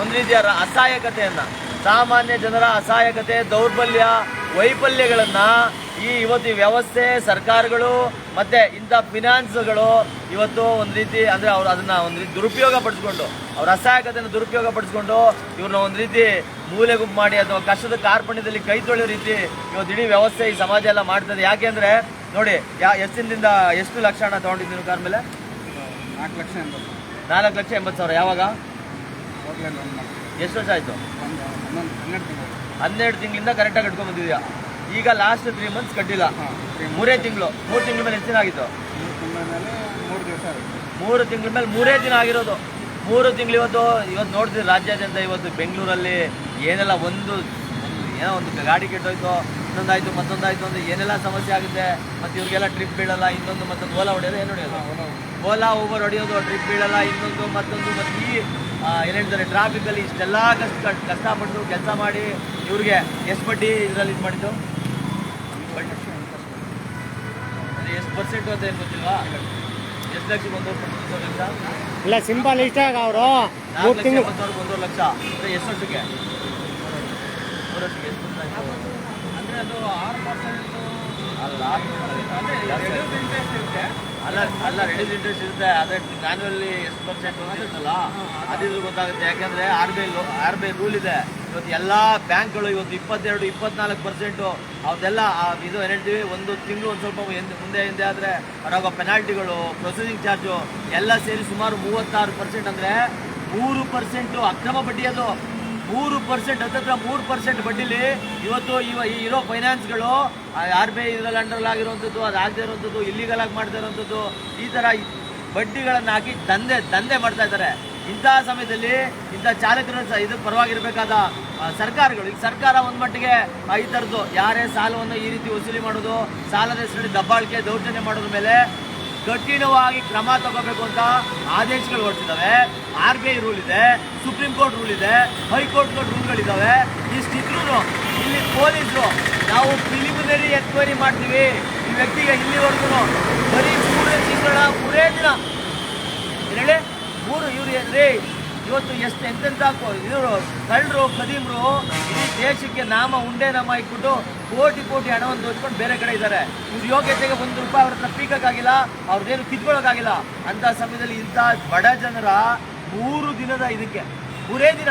ಒಂದು ರೀತಿಯ ಅಸಹಾಯಕತೆಯನ್ನ, ಸಾಮಾನ್ಯ ಜನರ ಅಸಹಾಯಕತೆ, ದೌರ್ಬಲ್ಯ, ವೈಫಲ್ಯಗಳನ್ನ ಇವತ್ತು ಈ ವ್ಯವಸ್ಥೆ, ಸರ್ಕಾರಗಳು ಮತ್ತೆ ಇಂಥ ಫಿನಾನ್ಸ್ಗಳು ಇವತ್ತು ಒಂದು ರೀತಿ ಅಂದ್ರೆ ಅವ್ರು ಅದನ್ನ ಒಂದು ರೀತಿ ದುರುಪಯೋಗ ಪಡಿಸ್ಕೊಂಡು, ಅವ್ರ ಅಸಹಾಯಕತೆಯನ್ನು ದುರುಪಯೋಗ ಪಡಿಸ್ಕೊಂಡು ಇವ್ರನ್ನ ಒಂದು ರೀತಿ ಮೂಲೆ ಗುಂಪು ಮಾಡಿ ಅಥವಾ ಕಷ್ಟದ ಕಾರ್ಪಣ್ಯದಲ್ಲಿ ಕೈ ತೊಳೆಯೋ ರೀತಿ ಇವತ್ತು ಇಡೀ ವ್ಯವಸ್ಥೆ ಈ ಸಮಾಜ ಎಲ್ಲ ಮಾಡ್ತದೆ. ಯಾಕೆ ಅಂದ್ರೆ ನೋಡಿ, ಎಷ್ಟಿಂದ ಎಷ್ಟು ಲಕ್ಷ ಹಣ ತಗೊಂಡಿದ್ದೀನಿ ಕಾರ್ ಮೇಲೆ? 4,80,000. ಯಾವಾಗ? ಎಷ್ಟು ವರ್ಷ ಆಯ್ತು? 12 ತಿಂಗಳಿಂದ ಕರೆಕ್ಟಾಗಿ ಕಟ್ಕೊಂಡ್ ಬಂದಿದ್ಯಾ. ಈಗ ಲಾಸ್ಟ್ 3 ಮಂತ್ಸ್ ಕಟ್ಟಿಲ್ಲ, 3 ತಿಂಗಳು. 3 ತಿಂಗಳ ಮೇಲೆ ಎಷ್ಟು ದಿನ ಆಗಿತ್ತು? 3 ತಿಂಗಳ ಮೇಲೆ 3 ದಿನ ಆಗಿರೋದು. 3 ತಿಂಗಳು. ಇವತ್ತು ನೋಡ್ತೀವಿ ರಾಜ್ಯಾದ್ಯಂತ ಇವತ್ತು ಬೆಂಗಳೂರಲ್ಲಿ ಏನೆಲ್ಲ ಏನೋ ಒಂದು ಗಾಡಿ ಕೆಟ್ಟೋಯ್ತು, ಇನ್ನೊಂದಾಯ್ತು, ಮತ್ತೊಂದಾಯ್ತು ಅಂದ್ರೆ ಏನೆಲ್ಲ ಸಮಸ್ಯೆ ಆಗುತ್ತೆ. ಮತ್ತೆ ಇವ್ರಿಗೆಲ್ಲ ಟ್ರಿಪ್ ಬೀಳಲ್ಲ, ಇನ್ನೊಂದು ಮತ್ತೊಂದು ಓಲಾ ಹೊಡೆಯೋದು, ಏನು ಹೊಡೆಯೋದು, ಓಲಾ ಊಬರ್ ಹೊಡೆಯೋದು, ಟ್ರಿಪ್ ಬೀಳಲ್ಲ, ಇನ್ನೊಂದು ಮತ್ತೊಂದು. ಮತ್ತೆ ಈ ಏನು ಹೇಳ್ತಾರೆ, ಟ್ರಾಫಿಕಲ್ಲಿ ಇಷ್ಟೆಲ್ಲ ಕಷ್ಟಪಟ್ಟು ಕೆಲಸ ಮಾಡಿ ಇವ್ರಿಗೆ ಎಷ್ಟು ಬಡ್ಡಿ ಇದರಲ್ಲಿ ಇದು ಮಾಡಿದ್ದು? ಎಷ್ಟು ಪರ್ಸೆಂಟ್ ಅಂತ ಏನು ಗೊತ್ತಿಲ್ವಾ? ಎಷ್ಟು ಲಕ್ಷಕ್ಕೆ 1 ಲಕ್ಷ? ಇಲ್ಲ, ಸಿಂಪಲ್ ಇಷ್ಟ ಅವರು 1 ಲಕ್ಷ ಅಂದರೆ ಎಷ್ಟು ವರ್ಷಕ್ಕೆ? 3 ವರ್ಷಕ್ಕೆ ಎಷ್ಟು ಅಂದರೆ ಅದು 6% ಅಲ್ಲ ರೆಡ್ಯೂಸ್ ಇಂಟ್ರೆಸ್ಟ್ ಇರುತ್ತೆ. ಅದೇ ಮ್ಯಾನ್ಯುವಲ್ಲಿ ಎಷ್ಟು ಪರ್ಸೆಂಟ್ ಇರುತ್ತಲ್ಲ ಅದಿದ್ರು ಗೊತ್ತಾಗುತ್ತೆ. ಯಾಕಂದರೆ ಆರ್ ಬಿ ಐ ರೂಲ್ ಇದೆ. ಇವತ್ತು ಎಲ್ಲ ಬ್ಯಾಂಕ್ಗಳು ಇವತ್ತು 22-24% ಅವ್ರದ್ದೆಲ್ಲ ಇದು ಏನು ಹೇಳ್ತೀವಿ, ಒಂದು ತಿಂಗಳು ಒಂದು ಸ್ವಲ್ಪ ಮುಂದೆ ಆದರೆ ಅವರಾಗೋ ಪೆನಾಲ್ಟಿಗಳು, ಪ್ರೊಸೆಸಿಂಗ್ ಚಾರ್ಜು ಎಲ್ಲ ಸೇರಿ ಸುಮಾರು 36%. ಅಂದರೆ 3% ಅಕ್ರಮ ಬಡ್ಡಿ. ಅದು 3%, ಹತ್ತಿರ 3% ಬಡ್ಡಿಲಿ ಇವತ್ತು ಇರೋ ಫೈನಾನ್ಸ್ಗಳು ಆರ್ ಬಿ ಐ ಇದರಲ್ಲಿ ಅಂಡರ್ ಆಗಿರುವಂಥದ್ದು, ಅದು ಆಗದೆ ಇರುವಂಥದ್ದು, ಇಲ್ಲಿಗಲ್ ಆಗಿ ಮಾಡ್ತಾ ಇರುವಂಥದ್ದು, ಈ ಥರ ಬಡ್ಡಿಗಳನ್ನು ಹಾಕಿ ದಂಧೆ ಮಾಡ್ತಾ ಇದ್ದಾರೆ. ಇಂತಹ ಸಮಯದಲ್ಲಿ ಇಂಥ ಚಾಲಕರ ಇದು ಪರವಾಗಿರಬೇಕಾದ ಸರ್ಕಾರಗಳು, ಈಗ ಸರ್ಕಾರ ಒಂದು ಮಟ್ಟಿಗೆ ಈ ಥರದ್ದು ಯಾರೇ ಸಾಲವನ್ನು ಈ ರೀತಿ ವಸೂಲಿ ಮಾಡೋದು, ಸಾಲದ ಹೆಸರಲ್ಲಿ ದಬ್ಬಾಳಿಕೆ, ದೌರ್ಜನ್ಯ ಮಾಡೋದ್ರ ಮೇಲೆ ಕಠಿಣವಾಗಿ ಕ್ರಮ ತಗೋಬೇಕು ಅಂತ ಆದೇಶಗಳು ಹೊರಟಿದ್ದಾವೆ. ಆರ್ ಬಿ ಐ ರೂಲ್ ಇದೆ, ಸುಪ್ರೀಂ ಕೋರ್ಟ್ ರೂಲ್ ಇದೆ, ಹೈಕೋರ್ಟ್ ರೂಲ್ಗಳಿದ್ದಾವೆ. ಇಷ್ಟಿದ್ರು ಇಲ್ಲಿ ಪೊಲೀಸರು ನಾವು ಪ್ರಿಲಿಮಿನರಿ ಎನ್ಕ್ವೈರಿ ಮಾಡ್ತೀವಿ, ಈ ವ್ಯಕ್ತಿಗೆ ಇಲ್ಲಿವರೆಗೂ ಬರೀ 3 ತಿಂಗಳ 3 ದಿನ ಹೇಳಿ 3 ಇವ್ರು ಏನ್ರಿ ಇವತ್ತು ಎಂತೆಂಥ ಇವರು ಕಳ್ಳರು, ಕದೀಮ್ರು ಈ ದೇಶಕ್ಕೆ ಉಂಡೆ ನಾಮ ಇಟ್ಬಿಟ್ಟು ಕೋಟಿ ಹಣವನ್ನು ದೋಚ್ಕೊಂಡು ಬೇರೆ ಕಡೆ ಇದ್ದಾರೆ. ಇವ್ರ ಯೋಗ್ಯತೆಗೆ ₹1 ಅವ್ರ ಹತ್ರ ಪೀಕಕ್ಕಾಗಿಲ್ಲ, ಅವ್ರದ್ದೇನು ಕಿತ್ಕೊಳ್ಳೋಕ್ಕಾಗಿಲ್ಲ. ಅಂಥ ಸಮಯದಲ್ಲಿ ಇಂಥ ಬಡ ಜನರ 3 ದಿನದ ಇದಕ್ಕೆ 3 ದಿನ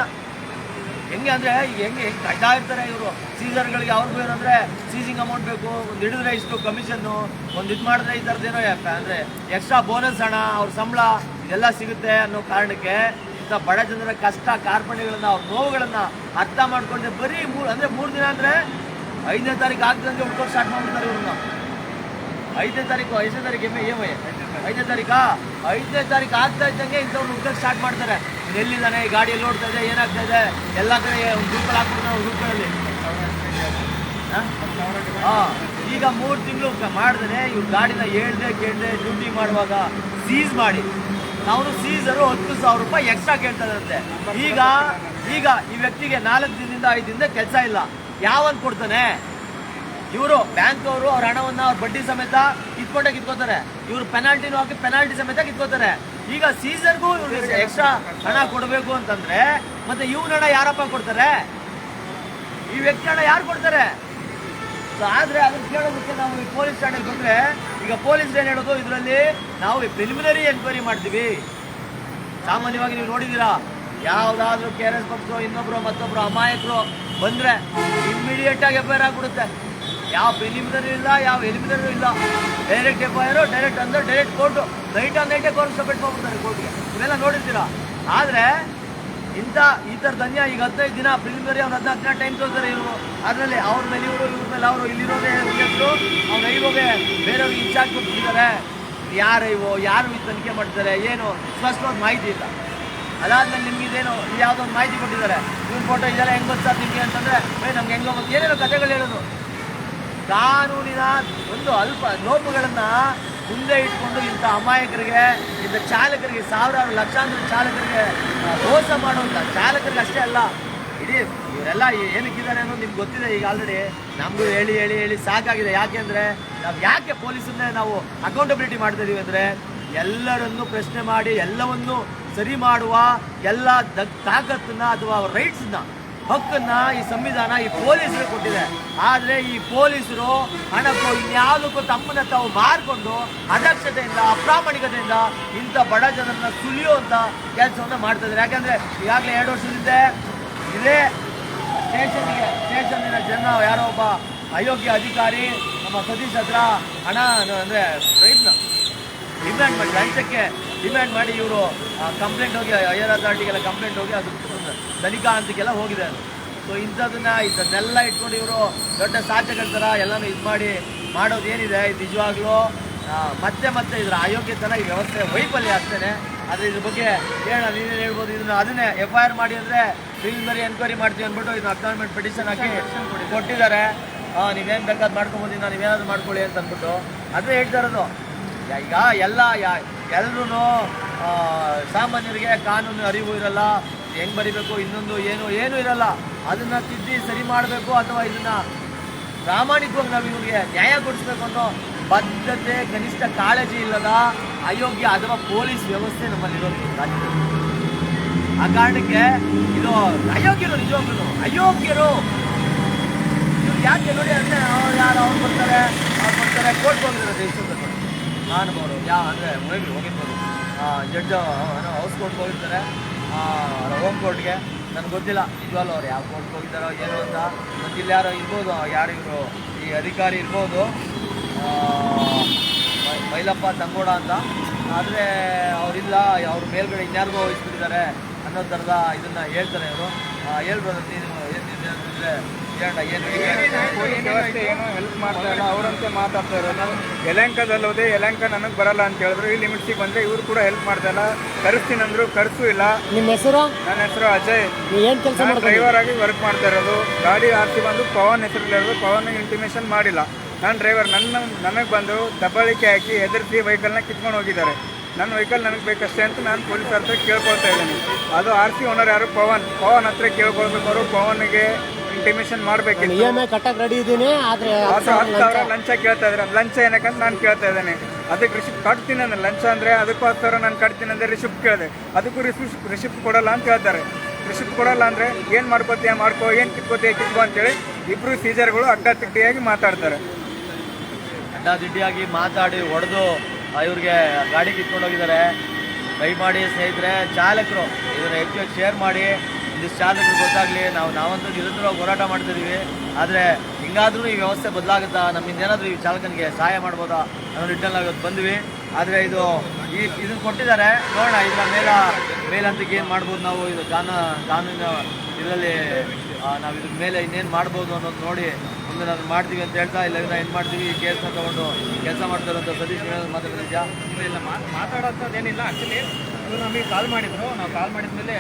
ಹೆಂಗೆ ಅಂದರೆ ಹೆಂಗೆ ಕಡ್ಡಾ ಇರ್ತಾರೆ ಇವರು. ಸೀಸರ್ಗಳಿಗೆ ಅವ್ರಿಗೂ ಏನಂದರೆ ಸೀಸಿಂಗ್ ಅಮೌಂಟ್ ಬೇಕು, ಒಂದು ಹಿಡಿದ್ರೆ ಇಷ್ಟು ಕಮಿಷನ್ನು, ಒಂದು ಇದು ಮಾಡಿದ್ರೆ ಈ ಥರದ್ದೇನೋ ಅಂದರೆ ಎಕ್ಸ್ಟ್ರಾ ಬೋನಸ್ ಹಣ, ಅವ್ರ ಸಂಬಳ ಇದೆಲ್ಲ ಸಿಗುತ್ತೆ ಅನ್ನೋ ಕಾರಣಕ್ಕೆ ಇಂಥ ಬಡ ಜನರ ಕಷ್ಟ ಕಾರ್ಪಣ್ಯಗಳನ್ನು, ಅವ್ರ ನೋವುಗಳನ್ನು ಅರ್ಥ ಮಾಡ್ಕೊಂಡ್ರೆ ಬರೀ 3 ದಿನ ಅಂದರೆ 5ನೇ ತಾರೀಕು ಆಗ್ತದಂಗೆ ಹುಡ್ಕೊಂಡು ಸ್ಟಾರ್ಟ್ ಮಾಡ್ಬಿಡ್ತಾರೆ ಇವ್ರನ್ನ. 5ನೇ ತಾರೀಕು, 5ನೇ ತಾರೀಕು EMI 5ನೇ ತಾರೀಕಾ? 5ನೇ ತಾರೀಕು ಆಗ್ತಾ ಇದ್ದಂಗೆ ಇಂಥವ್ರು ಹುಡ್ಕೊಂಡು ಸ್ಟಾರ್ಟ್ ಮಾಡ್ತಾರೆ. ಎಲ್ಲಿದ್ದಾನೆ, ಗಾಡಿಯಲ್ಲಿ ಓಡ್ತಾ ಇದೆ, ಏನಾಗ್ತಾ ಇದೆ, ಎಲ್ಲ ಕಡೆ ಒಂದು ಗ್ರೂಪಲ್ಲಿ ಹಾಕ್ಬಿಟ್ಟು ನಾವು ಗ್ರೂಪ್ಗಳಲ್ಲಿ ಈಗ 3 ತಿಂಗಳು ಮಾಡಿದ್ರೆ ಇವ್ರ ಗಾಡಿನ ಹೇಳ್ದೆ ಕೇಳದೆ ಡ್ಯೂಟಿ ಮಾಡುವಾಗ ಸೀಸ್ ಮಾಡಿ ನಾವು ಸೀಸರು ₹10,000 ಎಕ್ಸ್ಟ್ರಾ ಕೇಳ್ತಾರಂತೆ. ಈಗ ಈ ವ್ಯಕ್ತಿಗೆ 4 ದಿನದಿಂದ 5 ದಿನದ ಕೆಲಸ ಇಲ್ಲ, ಯಾವನ್ ಕೊಡ್ತಾನೆ? ಇವರು ಬ್ಯಾಂಕ್ ಅವರು ಅವ್ರ ಹಣವನ್ನ ಅವ್ರ ಬಡ್ಡಿ ಸಮೇತ ಕಿತ್ಕೋತಾರೆ. ಇವರು ಪೆನಾಲ್ಟಿನೂ ಹಾಕಿ ಪೆನಾಲ್ಟಿ ಸಮೇತ ಕಿತ್ಕೋತಾರೆ. ಈಗ ಸೀಸರ್ಗೂ ಇವ್ರಿಗೆ ಎಕ್ಸ್ಟ್ರಾ ಹಣ ಕೊಡಬೇಕು ಅಂತಂದ್ರೆ ಮತ್ತೆ ಇವ್ನ ಹಣ ಯಾರಪ್ಪ ಕೊಡ್ತಾರೆ? ಈ ವ್ಯಕ್ತಿ ಹಣ ಯಾರು ಕೊಡ್ತಾರೆ? ಆದ್ರೆ ಅದನ್ನ ಕೇಳೋದಕ್ಕೆ ನಾವು ಈ ಪೊಲೀಸ್ ಠಾಣೆಗೆ ಬಂದ್ರೆ ಈಗ ಪೊಲೀಸ್ ಏನ್ ಹೇಳೋದು, ಇದರಲ್ಲಿ ನಾವು ಪ್ರಿಲಿಮಿನರಿ ಎನ್ಕ್ವೈರಿ ಮಾಡ್ತೀವಿ. ಸಾಮಾನ್ಯವಾಗಿ ನೀವು ನೋಡಿದ್ದೀರಾ, ಯಾವ್ದಾದ್ರು KRS ಪಕ್ಷರು ಇನ್ನೊಬ್ರು ಮತ್ತೊಬ್ರು ಅಮಾಯಕರು ಬಂದ್ರೆ ಇಮ್ಮಿಡಿಯೇಟ್ ಆಗಿ FIR ಆಗ್ಬಿಡುತ್ತೆ. ಯಾವ ಪ್ರಿಲಿಮಿನರಿ ಇಲ್ಲ, ಯಾವ ಎಲಿಮಿನರಿ ಇಲ್ಲ, ಡೈರೆಕ್ಟ್ FIR, ಡೈರೆಕ್ಟ್ ಅಂದ್ರೆ ಡೈರೆಕ್ಟ್ ಕೋರ್ಟು, ನೈಟೇ ಕೋರ್ಟ್ ಸಬ್ಮಿಟ್ ಮಾಡ್ಬಿಡ್ತಾರೆ ಕೋರ್ಟ್ಗೆ. ಇವೆಲ್ಲ ನೋಡಿರ್ತೀರಾ. ಆದ್ರೆ ಈ ಥರದ ಅನ್ಯ ಈಗ 15 ದಿನ ಪ್ರಿಲಿಮಿನರಿ ಅವ್ರು 14 ದಿನ ಟೈಮ್ ತಗೋತಾರೆ ಇವರು. ಅದರಲ್ಲಿ ಅವ್ರ ಮೇಲೆ ಇವರು, ಇವ್ರ ಮೇಲೆ ಅವರು, ಇಲ್ಲಿರೋದೇ ಹುಡುಗಿಯರು ಅವ್ರು ಐವೋಗೆ ಬೇರೆಯವ್ರಿಗೆ ಇನ್ಚಾರ್ಜ್ ಕೊಟ್ಟಿದ್ದಾರೆ. ಯಾರು ತನಿಖೆ ಮಾಡ್ತಾರೆ ಏನು ಸ್ಪಷ್ಟವಾದ ಮಾಹಿತಿ ಇಲ್ಲ. ಅದಾದ್ಮೇಲೆ ನಿಮ್ಗೆ ಇದೇನು ಯಾವುದೋ ಒಂದು ಮಾಹಿತಿ ಕೊಟ್ಟಿದ್ದಾರೆ, ಇವ್ನ ಫೋಟೋ ಇದೆಲ್ಲ ಹೆಂಗೆ ಗೊತ್ತಾ ನಿಮಗೆ ಅಂತಂದರೆ ನಮ್ಗೆ ಹೆಂಗೋ ಗೊತ್ತು ಏನೇನೋ ಕಥೆಗಳು ಹೇಳೋದು. ಕಾನೂನಿನ ಒಂದು ಅಲ್ಪ ಲೋಪಗಳನ್ನು ಮುಂದೆ ಇಟ್ಕೊಂಡು ಇಂಥ ಅಮಾಯಕರಿಗೆ, ಇಂಥ ಚಾಲಕರಿಗೆ, ಸಾವಿರಾರು ಲಕ್ಷಾಂತರ ಚಾಲಕರಿಗೆ ಮೋಸ ಮಾಡುವಂಥ ಚಾಲಕರಿಗೆ ಅಷ್ಟೇ ಅಲ್ಲ, ಇಡೀ ಇವರೆಲ್ಲ ಏನಕ್ಕಿದ್ದಾರೆ ಅನ್ನೋದು ನಿಮ್ಗೆ ಗೊತ್ತಿದೆ. ಈಗ ಆಲ್ರೆಡಿ ನಮಗೂ ಹೇಳಿ ಹೇಳಿ ಹೇಳಿ ಸಾಕಾಗಿದೆ. ಯಾಕೆ ಅಂದರೆ ನಾವು ಯಾಕೆ ಪೊಲೀಸನ್ನೇ ನಾವು ಅಕೌಂಟಬಿಲಿಟಿ ಮಾಡ್ತಾ ಇದೀವಿ ಅಂದರೆ ಎಲ್ಲರನ್ನು ಪ್ರಶ್ನೆ ಮಾಡಿ ಎಲ್ಲವನ್ನು ಸರಿ ಮಾಡುವ ಎಲ್ಲ ತಾಕತ್ತನ್ನ ಅಥವಾ ರೈಟ್ಸನ್ನ, ಹಕ್ಕನ್ನ ಈ ಸಂವಿಧಾನ ಈ ಪೊಲೀಸರು ಕೊಟ್ಟಿದೆ. ಆದರೆ ಈ ಪೊಲೀಸರು ಹಣಕ್ಕೋ ಇನ್ಯಾವುದಕ್ಕೂ ತಮ್ಮನ್ನ ತಾವು ಮಾರ್ಕೊಂಡು ಅದಕ್ಷತೆಯಿಂದ, ಅಪ್ರಾಮಾಣಿಕತೆಯಿಂದ ಇಂಥ ಬಡ ಜನರನ್ನ ಸುಲಿಯುವಂಥ ಕೆಲಸವನ್ನು ಮಾಡ್ತಾ ಇದ್ದಾರೆ. ಯಾಕಂದರೆ ಈಗಾಗಲೇ 2 ವರ್ಷದಿಂದ ಇದೇ ಸ್ಟೇಷನ್ನಿನ ಜನ ಯಾರೋ ಒಬ್ಬ ಅಯೋಗ್ಯ ಅಧಿಕಾರಿ ನಮ್ಮ ಸತೀಶ್ ಹತ್ರ ಹಣ ಅಂದರೆ ರೈಟ್ನ ಡಿಮ್ಯಾಂಡ್ ಮಾಡಿ, ಲಂಚಕ್ಕೆ ಡಿಮ್ಯಾಂಡ್ ಮಾಡಿ ಇವರು ಕಂಪ್ಲೇಂಟ್ ಹೋಗಿ ಹೈಯರ್ ಅಥಾರಿಟಿಗೆಲ್ಲ ಕಂಪ್ಲೇಂಟ್ ಹೋಗಿ ಅದು ತನಿಖಾ ಹಂತಕ್ಕೆಲ್ಲ ಹೋಗಿದೆ. ಸೊ ಇದನ್ನೆಲ್ಲ ಇಟ್ಕೊಂಡು ಇವರು ದೊಡ್ಡ ಸಾಚಕರ ಥರ ಎಲ್ಲನೂ ಇದು ಮಾಡೋದು ಏನಿದೆ, ಇದು ನಿಜವಾಗ್ಲೂ ಮತ್ತೆ ಮತ್ತೆ ಇದರ ಅಯೋಗ್ಯತನ ಈ ವ್ಯವಸ್ಥೆ ವೈಫಲ್ಯ ಆಗ್ತಾನೆ. ಆದರೆ ಇದ್ರ ಬಗ್ಗೆ ನೀವೇನು ಹೇಳ್ಬೋದು, ಇದನ್ನು ಅದನ್ನೇ FIR ಮಾಡಿ ಅಂದರೆ ಪ್ರಿಲಿಮಿನರಿ ಎನ್ಕ್ವೈರಿ ಮಾಡ್ತೀವಿ ಅಂದ್ಬಿಟ್ಟು ಇದನ್ನ ಅಕ್ನಾಲ್ಜ್ಮೆಂಟ್ ಪಿಟಿಷನ್ ಹಾಕಿ ಕೊಟ್ಟಿದ್ದಾರೆ. ನೀವೇನು ಬೇಕಾದ್ರು ಮಾಡ್ಕೊಬೋದು, ನೀವೇನಾದ್ರು ಮಾಡ್ಕೊಳ್ಳಿ ಅಂತ ಅಂದ್ಬಿಟ್ಟು ಅದನ್ನೇ ಹೇಳ್ತಾ ಇರೋದು. ಈಗ ಎಲ್ಲರೂ ಸಾಮಾನ್ಯರಿಗೆ ಕಾನೂನು ಅರಿವು ಇರಲ್ಲ, ಹೆಂಗೆ ಬರಿಬೇಕು, ಇನ್ನೊಂದು ಏನೂ ಇರಲ್ಲ. ಅದನ್ನು ತಿದ್ದಿ ಸರಿ ಮಾಡಬೇಕು ಅಥವಾ ಇದನ್ನು ಪ್ರಾಮಾಣಿಕವಾಗಿ ನಾವು ಇವ್ರಿಗೆ ನ್ಯಾಯ ಕೊಡಿಸ್ಬೇಕು ಅನ್ನೋ ಬದ್ಧತೆ, ಕನಿಷ್ಠ ಕಾಳಜಿ ಇಲ್ಲದ ಅಯೋಗ್ಯ ಅಥವಾ ಪೊಲೀಸ್ ವ್ಯವಸ್ಥೆ ನಮ್ಮಲ್ಲಿರೋದು ರಾಜ್ಯದಲ್ಲಿ. ಆ ಕಾರಣಕ್ಕೆ ಇದು ಅಯೋಗ್ಯರು, ನಿಜವಾಗ್ಲೂ ಅಯೋಗ್ಯರು. ಇವ್ರು ಯಾಕೆ ನೋಡಿ ಅಂದರೆ ಅವ್ರು ಬರ್ತಾರೆ ಕೋರ್ಟ್ಗೆ ಹೋಗಿದ್ದಾರೆ ದೇಶದಲ್ಲಿ ಮಹಾನುಭಾವರು, ಅಂದರೆ ಹೋಗಿರ್ಬೋದು ಜಡ್ಜ್ ಹೌಸ್ ಕೋರ್ಟ್ಗೆ ಹೋಗಿರ್ತಾರೆ, ಹೋಮ್ ಕೋರ್ಟ್ಗೆ. ನನಗೆ ಗೊತ್ತಿಲ್ಲ ನಿಜವಾಗ್ಲೂ ಅವ್ರು ಯಾವ ಕೋರ್ಟ್ಗೆ ಹೋಗಿದ್ದಾರೋ ಏನು ಅಂತ. ಮತ್ತು ಇಲ್ಲಿ ಯಾರೋ ಇರ್ಬೋದು, ಇವರು ಈ ಅಧಿಕಾರಿ ಇರ್ಬೋದು, ಮೈಲಪ್ಪ ತಂಗೋಡ ಅಂತ. ಆದರೆ ಅವರಿಲ್ಲ, ಅವ್ರ ಮೇಲ್ಗಡೆ ಇನ್ಯಾರಿಗೋ ವಹಿಸ್ಬಿಟ್ಟಿದ್ದಾರೆ ಅನ್ನೋ ಥರದ ಇದನ್ನು ಹೇಳ್ತಾರೆ ಇವರು. ಹೇಳ್ಬೋದು ಏನೋ ಹೆಲ್ಪ್ ಮಾಡ್ತಾ ಇಲ್ಲ, ಅವರಂತೆ ಮಾತಾಡ್ತಾ ಇರೋದು. ನಾನು ಯಲಹಂಕದಲ್ಲಿ ಹೋದೆ, ಯಲಹಂಕ ನನಗೆ ಬರಲ್ಲ ಅಂತ ಹೇಳಿದ್ರು. ಈ ಲಿಮಿಟ್ಸಿಗೆ ಬಂದರೆ ಇವರು ಕೂಡ ಹೆಲ್ಪ್ ಮಾಡ್ತಾ ಇಲ್ಲ. ಕರೆಸ್ತೀನಿ ಅಂದರು, ಕರೆಸೂ ಇಲ್ಲ. ನಿಮ್ಮ ಹೆಸರು? ನನ್ನ ಹೆಸರು ಅಜಯ್. ಏನು ಕೆಲಸ ಮಾಡ್ತಾರೆ? ಡ್ರೈವರ್ ಆಗಿ ವರ್ಕ್ ಮಾಡ್ತಾ ಇರೋದು. ಗಾಡಿ RC ಬಂದು ಪವನ್ ಹೆಸರು, ಪವನ್ ಇಂಟಿಮೇಷನ್ ಮಾಡಿಲ್ಲ. ನಾನು ಡ್ರೈವರ್, ನನಗೆ ಬಂದು ದಬ್ಬಾಳಿಕೆ ಹಾಕಿ ಹೆದರಿಸಿ ವೆಹಿಕಲ್ನ ಕಿತ್ಕೊಂಡು ಹೋಗಿದ್ದಾರೆ. ನನ್ನ ವೆಹಿಕಲ್ ನನಗೆ ಬೇಕಷ್ಟೇ ಅಂತ ನಾನು ಪೊಲೀಸರ ಹತ್ರ ಕೇಳ್ಕೊಳ್ತಾ ಇದ್ದೀನಿ. ಅದು RC ಓನರ್ ಯಾರು? ಪವನ್ ಹತ್ರ ಕೇಳ್ಕೊಳ್ಬೇಕು. ಅವರು ಪವನ್ಗೆ ಇಂಟಿಮೇಷನ್ ಮಾಡಬೇಕಿತ್ತು. EMI ಕಟ್ಟಕ್ಕೆ ರೆಡಿ ಇದ್ದೀನಿ, ಆದರೆ 10,000 ಲಂಚ ಕೇಳ್ತಾ ಇದ್ದಾರೆ. ಲಂಚ ಏನಕ್ಕಂತ ನಾನು ಕೇಳ್ತಾ ಇದ್ದೇನೆ. ಅದಕ್ಕೆ ರಿಸಿಪ್ಟ್ ಕಟ್ತೀನಿ ಅಂದರೆ, ಲಂಚ ಅಂದರೆ ಅದಕ್ಕೂ 10,000 ನಾನು ಕಟ್ತೀನಿ ಅಂದರೆ ರಿಸಿಪ್ಟ್ ಕೇಳಿದೆ. ಅದಕ್ಕೂ ರಿಸಿಪ್ಟ್ ಕೊಡಲ್ಲ ಅಂತ ಹೇಳ್ತಾರೆ. ರಿಸಿಪ್ಟ್ ಕೊಡಲ್ಲ ಅಂದರೆ ಏನು ಮಾಡ್ಕೋತೀಯ ಮಾಡ್ಕೋ, ಏನು ಕಿತ್ಕೋತೀಯ ಕಿತ್ಕೋ ಅಂತೇಳಿ ಇಬ್ಬರು ಸೀಜರ್ಗಳು ಅಡ್ಡಾದಿಡ್ಡಿಯಾಗಿ ಮಾತಾಡ್ತಾರೆ. ಅಡ್ಡಾದಿಡ್ಡಿಯಾಗಿ ಮಾತಾಡಿ ಹೊಡೆದು ಇವ್ರಿಗೆ ಗಾಡಿ ಕಿತ್ಕೊಂಡು ಹೋಗಿದ್ದಾರೆ. ದಯಮಾಡಿ ಸ್ನೇಹಿತರೆ, ಚಾಲಕರು ಇದನ್ನು ಹೆಚ್ಚು ಶೇರ್ ಮಾಡಿ, ಒಂದಿಷ್ಟು ಚಾಲಕರು ಗೊತ್ತಾಗಲಿ. ನಾವಂತೂ ನಿರಂತರವಾಗಿ ಹೋರಾಟ ಮಾಡ್ತಿದ್ದೀವಿ. ಆದರೆ ಹಿಂಗಾದ್ರೂ ಈ ವ್ಯವಸ್ಥೆ ಬದಲಾಗುತ್ತಾ, ನಮ್ಮಿಂದ ಏನಾದರೂ ಈ ಚಾಲಕನಿಗೆ ಸಹಾಯ ಮಾಡ್ಬೋದಾ ಅನ್ನೋ ನಿಟ್ಟಿನಲ್ಲಿ ನಾವು ಇವತ್ತು ಬಂದ್ವಿ. ಆದರೆ ಇದನ್ನು ಕೊಟ್ಟಿದ್ದಾರೆ, ನೋಡೋಣ ಇದರ ಮೇಲಂತಕ್ಕೆ ಏನು ಮಾಡ್ಬೋದು ನಾವು. ಇದು ಕಾನೂನಿನ ಇದರಲ್ಲಿ ನಾವು ಇದ್ರ ಮೇಲೆ ಇನ್ನೇನು ಮಾಡ್ಬೋದು ಅನ್ನೋದು ನೋಡಿ ಮುಂದೆ ನಾವು ಮಾಡ್ತೀವಿ ಅಂತ ಹೇಳ್ತಾ ಇಲ್ಲ ಏನು ಮಾಡ್ತೀವಿ. ಈ ಕೇಸ್ನ ತೊಗೊಂಡು ಕೆಲಸ ಮಾಡ್ತಾರಂತ ಸತೀಶ್ ಮಾತಾಡೋದಿದ್ಯಾ? ಇಲ್ಲ, ಮಾತಾಡೋದೇನಿಲ್ಲ. ಆ್ಯಕ್ಚುಲಿ ಇವರು ನಮಗೆ ಕಾಲ್ ಮಾಡಿದ್ರು. ನಾವು ಕಾಲ್ ಮಾಡಿದ್ಮೇಲೆ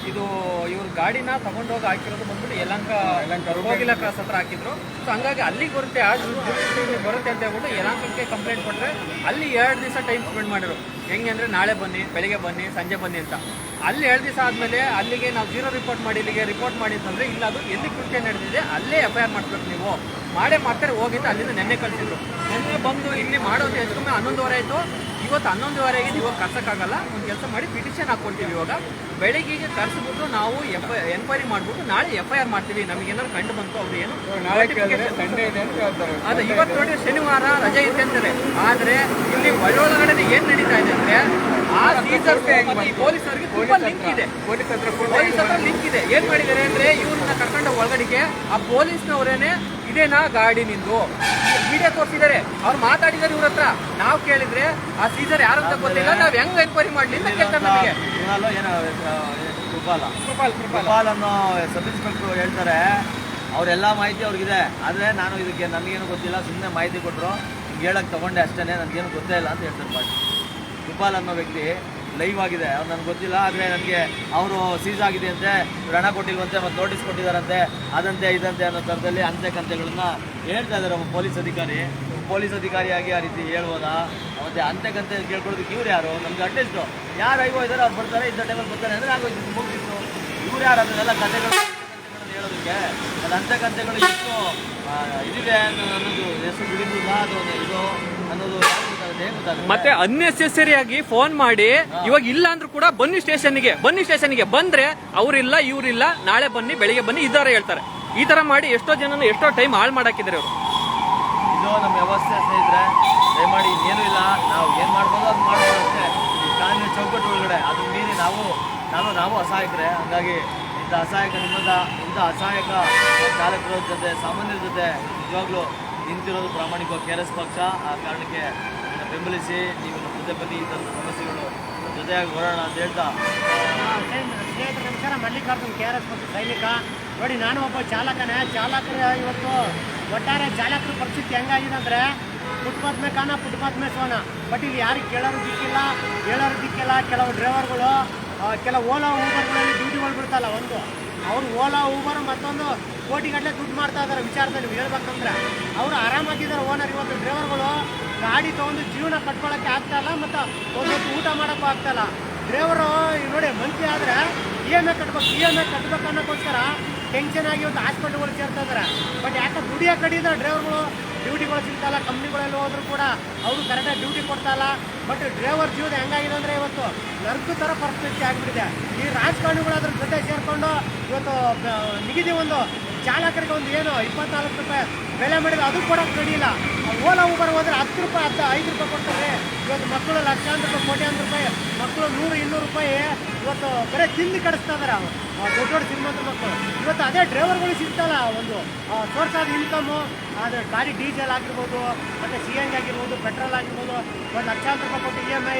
ಇವ್ರ ಗಾಡಿನ ತಗೊಂಡೋಗಿ ಹಾಕಿರೋದು ಬಂದ್ಬಿಟ್ಟು ಯಲಹಂಕ ರೋಗಿಲ ಕ್ರಾಸ್ ಹತ್ರ ಹಾಕಿದ್ರು. ಸೊ ಹಂಗಾಗಿ ಅಲ್ಲಿಗೆ ಬರುತ್ತೆ, ಬರುತ್ತೆ ಅಂತ ಹೇಳ್ಬಿಟ್ಟು ಯಲಹಂಕಕ್ಕೆ ಕಂಪ್ಲೇಂಟ್ ಕೊಟ್ಟರೆ ಅಲ್ಲಿ 2 ದಿವಸ ಟೈಮ್ ಸ್ಪೆಂಡ್ ಮಾಡಿದ್ರು. ಹೆಂಗೆ ಅಂದರೆ ನಾಳೆ ಬನ್ನಿ, ಬೆಳಿಗ್ಗೆ ಬನ್ನಿ, ಸಂಜೆ ಬನ್ನಿ ಅಂತ. ಅಲ್ಲಿ 2 ದಿವಸ ಆದಮೇಲೆ ಅಲ್ಲಿಗೆ ನಾವು 0 ರಿಪೋರ್ಟ್ ಮಾಡಿ ಇಲ್ಲಿಗೆ ರಿಪೋರ್ಟ್ ಮಾಡಿ ಅಂತಂದರೆ ಇಲ್ಲ, ಅದು ಎಲ್ಲಿ ಕೃತ್ಯ ನಡೆದಿದೆ ಅಲ್ಲೇ FIR ಮಾಡಿಸ್ಬೇಕು, ನೀವು ಮಾಡ್ತಾರೆ ಹೋಗಿದ್ದು. ಅಲ್ಲಿಂದ ನೆನ್ನೆ ಕಳಿಸಿದ್ರು. ನೆನ್ನೆ ಬಂದು ಇಲ್ಲಿ ಮಾಡೋದು ಎಷ್ಟು 11:30 ಆಯಿತು. ಇವತ್ತು 11:30 ಆಗಿದೆ. ಇವಾಗ ಕರ್ಸೋಕ್ಕಾಗಲ್ಲ, ಒಂದು ಕೆಲಸ ಮಾಡಿ ಪಿಟಿಷನ್ ಹಾಕ್ಕೊಳ್ತೀವಿ. ಇವಾಗ ಬೆಳಿಗ್ಗೆಗೆ ಕರೆಸ್ಬಿಟ್ಟು ನಾವು ಎನ್ಕ್ವೈರಿ ಮಾಡಿಬಿಟ್ಟು ನಾಳೆ FIR ಮಾಡ್ತೀವಿ. ನಮಗೇನಾದ್ರು ಕಂಡು ಬಂತು ಅವ್ರು ಏನು ಸಂಡೇ ಇದೆ ಅಂತ ಹೇಳ್ತಾರೆ. ಅದು ಇವತ್ತು ನೋಡಿ ಶನಿವಾರ ರಜೆ ಇದೆ ಅಂತಾರೆ. ಆದರೆ ಇಲ್ಲಿ ಒಳಗಡೆ ಏನು ನಡೀತಾ ಇದೆ ಅಂದರೆ ಆ ಸೀಸರ್ಸ್ ಮತ್ತು ಪೊಲೀಸರಿಗೆ ತುಂಬ ಲಿಂಕ್ ಇದೆ. ಪೊಲೀಸ್ ಹತ್ರ ಲಿಂಕ್ ಇದೆ. ಏನು ಮಾಡಿದ್ದಾರೆ ಅಂದರೆ ಇವ್ರನ್ನ ಕರ್ಕೊಂಡು ಒಳಗಡೆಗೆ ಆ ಪೊಲೀಸ್ನವರೇನೆ ಇದೇನಾ ಗಾಡಿ ನಿಂದು ವಿಡಿಯೋ ತೋರಿಸಿದ್ದಾರೆ. ಅವ್ರು ಮಾತಾಡಿದ್ದಾರೆ ಇವ್ರ ಹತ್ರ. ನಾವು ಕೇಳಿದ್ರೆ ಆ ಸೀಸರ್ ಯಾರಂತ ಗೊತ್ತಿಲ್ಲ, ನಾವು ಹೆಂಗ್ ಎನ್ಕ್ವೈರಿ ಮಾಡಲಿ ಅಂತ ಕೇಳ್ತಾರೆ ನಮಗೆ. ಕೃಪಾಲ್ ಅನ್ನೋ ಸಬ್ ಇನ್ಸ್ಪೆಕ್ಟರ್ ಹೇಳ್ತಾರೆ, ಅವರೆಲ್ಲ ಮಾಹಿತಿ ಅವ್ರಿಗಿದೆ. ಆದರೆ ನಾನು ಇದಕ್ಕೆ ನನಗೇನು ಗೊತ್ತಿಲ್ಲ, ಸುಮ್ಮನೆ ಮಾಹಿತಿ ಕೊಟ್ಟರು, ಹಿಂಗೆ ಹೇಳಕ್ಕೆ ತೊಗೊಂಡೆ ಅಷ್ಟೇ, ನನಗೇನು ಗೊತ್ತೇ ಇಲ್ಲ ಅಂತ ಹೇಳ್ತಾರೆ. ಕೃಪಾಲ್ ಅನ್ನೋ ವ್ಯಕ್ತಿ ಲೈವ್ ಆಗಿದೆ, ಅವ್ರು ನನಗೆ ಗೊತ್ತಿಲ್ಲ. ಆದರೆ ನನಗೆ ಅವರು ಸೀಸ್ ಆಗಿದೆ ಅಂತೆ, ಇವ್ರು ಹಣ ಕೊಟ್ಟಿಲ್ವಂತೆ, ಮತ್ತು ನೋಟಿಸ್ ಕೊಟ್ಟಿದ್ದಾರಂತೆ, ಅದಂತೆ ಇದಂತೆ ಅನ್ನೋ ಥರದಲ್ಲಿ ಅಂತೆ ಕಂತೆಗಳನ್ನ ಹೇಳ್ತಾ ಇದ್ದಾರೆ. ಒಬ್ಬ ಪೊಲೀಸ್ ಅಧಿಕಾರಿಯಾಗಿ ಆ ರೀತಿ ಹೇಳ್ಬೋದಾ? ಮತ್ತು ಅಂತೆ ಕಂತೆ ಕೇಳ್ಕೊಳ್ಳೋದಕ್ಕೆ ಇವ್ರು ಯಾರು? ನಮ್ಗೆ ಅಟ್ಲೀಸ್ಟು ಯಾರು ಐವೋ ಇದ್ದಾರೆ ಅವ್ರು ಬರ್ತಾರೆ, ಇಂಥ ಟೈಮಲ್ಲಿ ಬರ್ತಾರೆ ಅಂದರೆ ಆಗೋಯ್ತು, ಮುಗಿಸಿತ್ತು. ಇವ್ರು ಯಾರು ಅದನ್ನೆಲ್ಲ ಕಂತೆಗಳು ಹೇಳೋದಕ್ಕೆ? ಅದು ಅಂತೆ ಕಂತೆಗಳು ಎಷ್ಟು ಇದಿದೆ ಅನ್ನೋದು ಎಷ್ಟು ಬಿಡಿಲ್ಲ ಅದು ಇದು ಅನ್ನೋದು ಹೇಗೆ ಗೊತ್ತಾಗುತ್ತೆ? ಮತ್ತೆ ಅನ್ನೆಸೆಸರಿ ಆಗಿ ಫೋನ್ ಮಾಡಿ ಇವಾಗ ಇಲ್ಲ ಅಂದ್ರೂ ಕೂಡ ಬನ್ನಿ ಸ್ಟೇಷನ್ಗೆ ಬಂದ್ರೆ ಅವ್ರಿಲ್ಲ ಇವ್ರಿಲ್ಲ, ನಾಳೆ ಬನ್ನಿ ಬೆಳಿಗ್ಗೆ ಬನ್ನಿ ಇದಾರೆ ಹೇಳ್ತಾರೆ. ಈ ತರ ಮಾಡಿ ಎಷ್ಟೋ ಜನನ ಎಷ್ಟೋ ಟೈಮ್ ಹಾಳು ಮಾಡಾಕಿದ್ದಾರೆ ಅವರು. ಇದು ನಮ್ಮ ವ್ಯವಸ್ಥೆ ಸ್ನೇಹಿತರೆ, ದಯಮಾಡಿ ಇನ್ನೇನು ಇಲ್ಲ, ನಾವು ಏನು ಮಾಡ್ಬೋದು ಅದು ಮಾಡ್ಬೋದು ಅಷ್ಟೇ. ಈ ಕಾನೂನು ಚೌಕಟ್ಟು ಒಳಗಡೆ ಅದು ಮೀರಿ ನಾವು ಅಸಹಾಯಕರೇ. ಹಾಗಾಗಿ ಇಂಥ ಅಸಹಾಯಕ ಚಾಲಕರ ಜೊತೆ ಸಾಮಾನ್ಯರ ಜೊತೆ ನಿಜವಾಗ್ಲೂ ನಿಂತಿರೋದು ಪ್ರಾಮಾಣಿಕವಾಗಿ KRS ಪಕ್ಷ. ಆ ಕಾರಣಕ್ಕೆ ಬೆಂಬಲಿಸಿ ನೀವು ನಮ್ಮ ಜೊತೆ ಬನ್ನಿ, ಈ ಥರದ ಸಮಸ್ಯೆಗಳು ಜೊತೆಯಾಗಿ ಹೋರಾಡೋಣ ಅಂತ ಹೇಳ್ತಾ ಸ್ನೇಹಿತರ ನಮಸ್ಕಾರ. ಮಲ್ಲಿಕಾರ್ಜುನ್, KRS ಪಕ್ಷ ಸೈನಿಕ. ನೋಡಿ, ನಾನು ಒಬ್ಬ ಚಾಲಕರು ಇವತ್ತು ಒಟ್ಟಾರೆ ಚಾಲಕರ ಪರಿಸ್ಥಿತಿ ಹೆಂಗಾಗಿದೆ ಅಂದರೆ ಫುಟ್ಪಾತ್ ಮೇ ಸೋನ. ಬಟ್ ಇಲ್ಲಿ ಯಾರಿಗೆ ಕೇಳೋರು ದಿಕ್ಕಿಲ್ಲ. ಕೆಲವು ಡ್ರೈವರ್ಗಳು ಕೆಲವು ಓಲಾ ಊಬರ್ಗಳಲ್ಲಿ ಡ್ಯೂಟಿಗಳು ಬಿಡ್ತಲ್ಲ, ಅವರು ಓಲಾ ಊಬರ್ ಮತ್ತೊಂದು ಕೋಟಿಗಟ್ಟಲೆ ದುಡ್ಡು ಮಾಡ್ತಾ ಇದ್ದಾರೆ ವಿಚಾರದಲ್ಲಿ ಹೇಳ್ಬೇಕಂದ್ರೆ. ಅವರು ಆರಾಮಾಗಿದ್ದಾರೆ ಓನರ್. ಇವತ್ತು ಡ್ರೈವರ್ಗಳು ಗಾಡಿ ತೊಗೊಂಡು ಜೀವನ ಕಟ್ಕೊಳ್ಳೋಕ್ಕೆ ಆಗ್ತಾಯಿಲ್ಲ, ಮತ್ತು ಒಂದೊತ್ತು ಊಟ ಮಾಡೋಕ್ಕೂ ಆಗ್ತಾಯಿಲ್ಲ. ಡ್ರೈವರು ನೋಡಿ ಮಂತ್ಲಿ ಆದರೆ EMI ಕಟ್ಟಬೇಕು ಅನ್ನೋಕ್ಕೋಸ್ಕರ ಟೆನ್ಷನ್ ಆಗಿ ಇವತ್ತು ಹಾಸ್ಪಿಟಲ್ಗಳು ಸೇರ್ತಾ ಇದ್ದಾರೆ. ಬಟ್ ಯಾಕೆ ದುಡಿಯೋ ಕಡಿದ ಡ್ರೈವರ್ಗಳು ಡ್ಯೂಟಿಗಳು ಸಿಗ್ತಾಯಿಲ್ಲ. ಕಂಪ್ನಿಗಳಲ್ಲಿ ಹೋದ್ರೂ ಕೂಡ ಅವರು ಕರೆಕ್ಟಾಗಿ ಡ್ಯೂಟಿ ಕೊಡ್ತಾಯಿಲ್ಲ. ಬಟ್ ಡ್ರೈವರ್ ಜೀವನ ಹೆಂಗಾಗಿದೆ ಅಂದರೆ ಇವತ್ತು ನರ್ಕು ಥರ ಪರಿಸ್ಥಿತಿ ಆಗಿಬಿಟ್ಟಿದೆ. ಈ ರಾಜಕಾರಣಿಗಳು ಅದ್ರ ಜೊತೆ ಸೇರಿಕೊಂಡು ಇವತ್ತು ನಿಗದಿ ಒಂದು ಚಾಲಕರಿಗೆ ಒಂದು ಏನು 24 ರೂಪಾಯಿ ಬೆಲೆ ಮಾಡಿದ್ರೆ ಅದು ಕೊಡೋಕ್ಕೆ ಕಡಿಯಿಲ್ಲ. ಓಲಾ ಊಬರ್ ಹೋದರೆ 10 ರೂಪಾಯಿ 5 ರೂಪಾಯಿ ಕೊಡ್ತಾರೆ. ಇವತ್ತು ಮಕ್ಕಳು ಲಕ್ಷಾಂತರ ರೂಪಾಯಿ, ಕೋಟ್ಯಾಂತರ ರೂಪಾಯಿ ಮಕ್ಕಳು 100-200 ರೂಪಾಯಿ ಇವತ್ತು ಬರೀ ತಿಂದು ಕಡಿಸ್ತಾ ಇದ್ದಾರೆ. ದೊಡ್ಡ ಶ್ರೀಮಂತ ಮಕ್ಕಳು ಇವತ್ತು ಅದೇ ಡ್ರೈವರ್ಗಳು ಸಿಗ್ತಲ್ಲ, ಒಂದು ಸೋರ್ಸ್ ಆದ ಇನ್ಕಮ್ಮು. ಆದರೆ ಗಾಡಿ ಡೀಸೆಲ್ ಆಗಿರ್ಬೋದು, ಮತ್ತು CNG ಆಗಿರ್ಬೋದು, ಪೆಟ್ರೋಲ್ ಆಗಿರ್ಬೋದು, ಒಂದು ಲಕ್ಷಾಂತರ ರೂಪಾಯಿ ಕೊಟ್ಟು EMI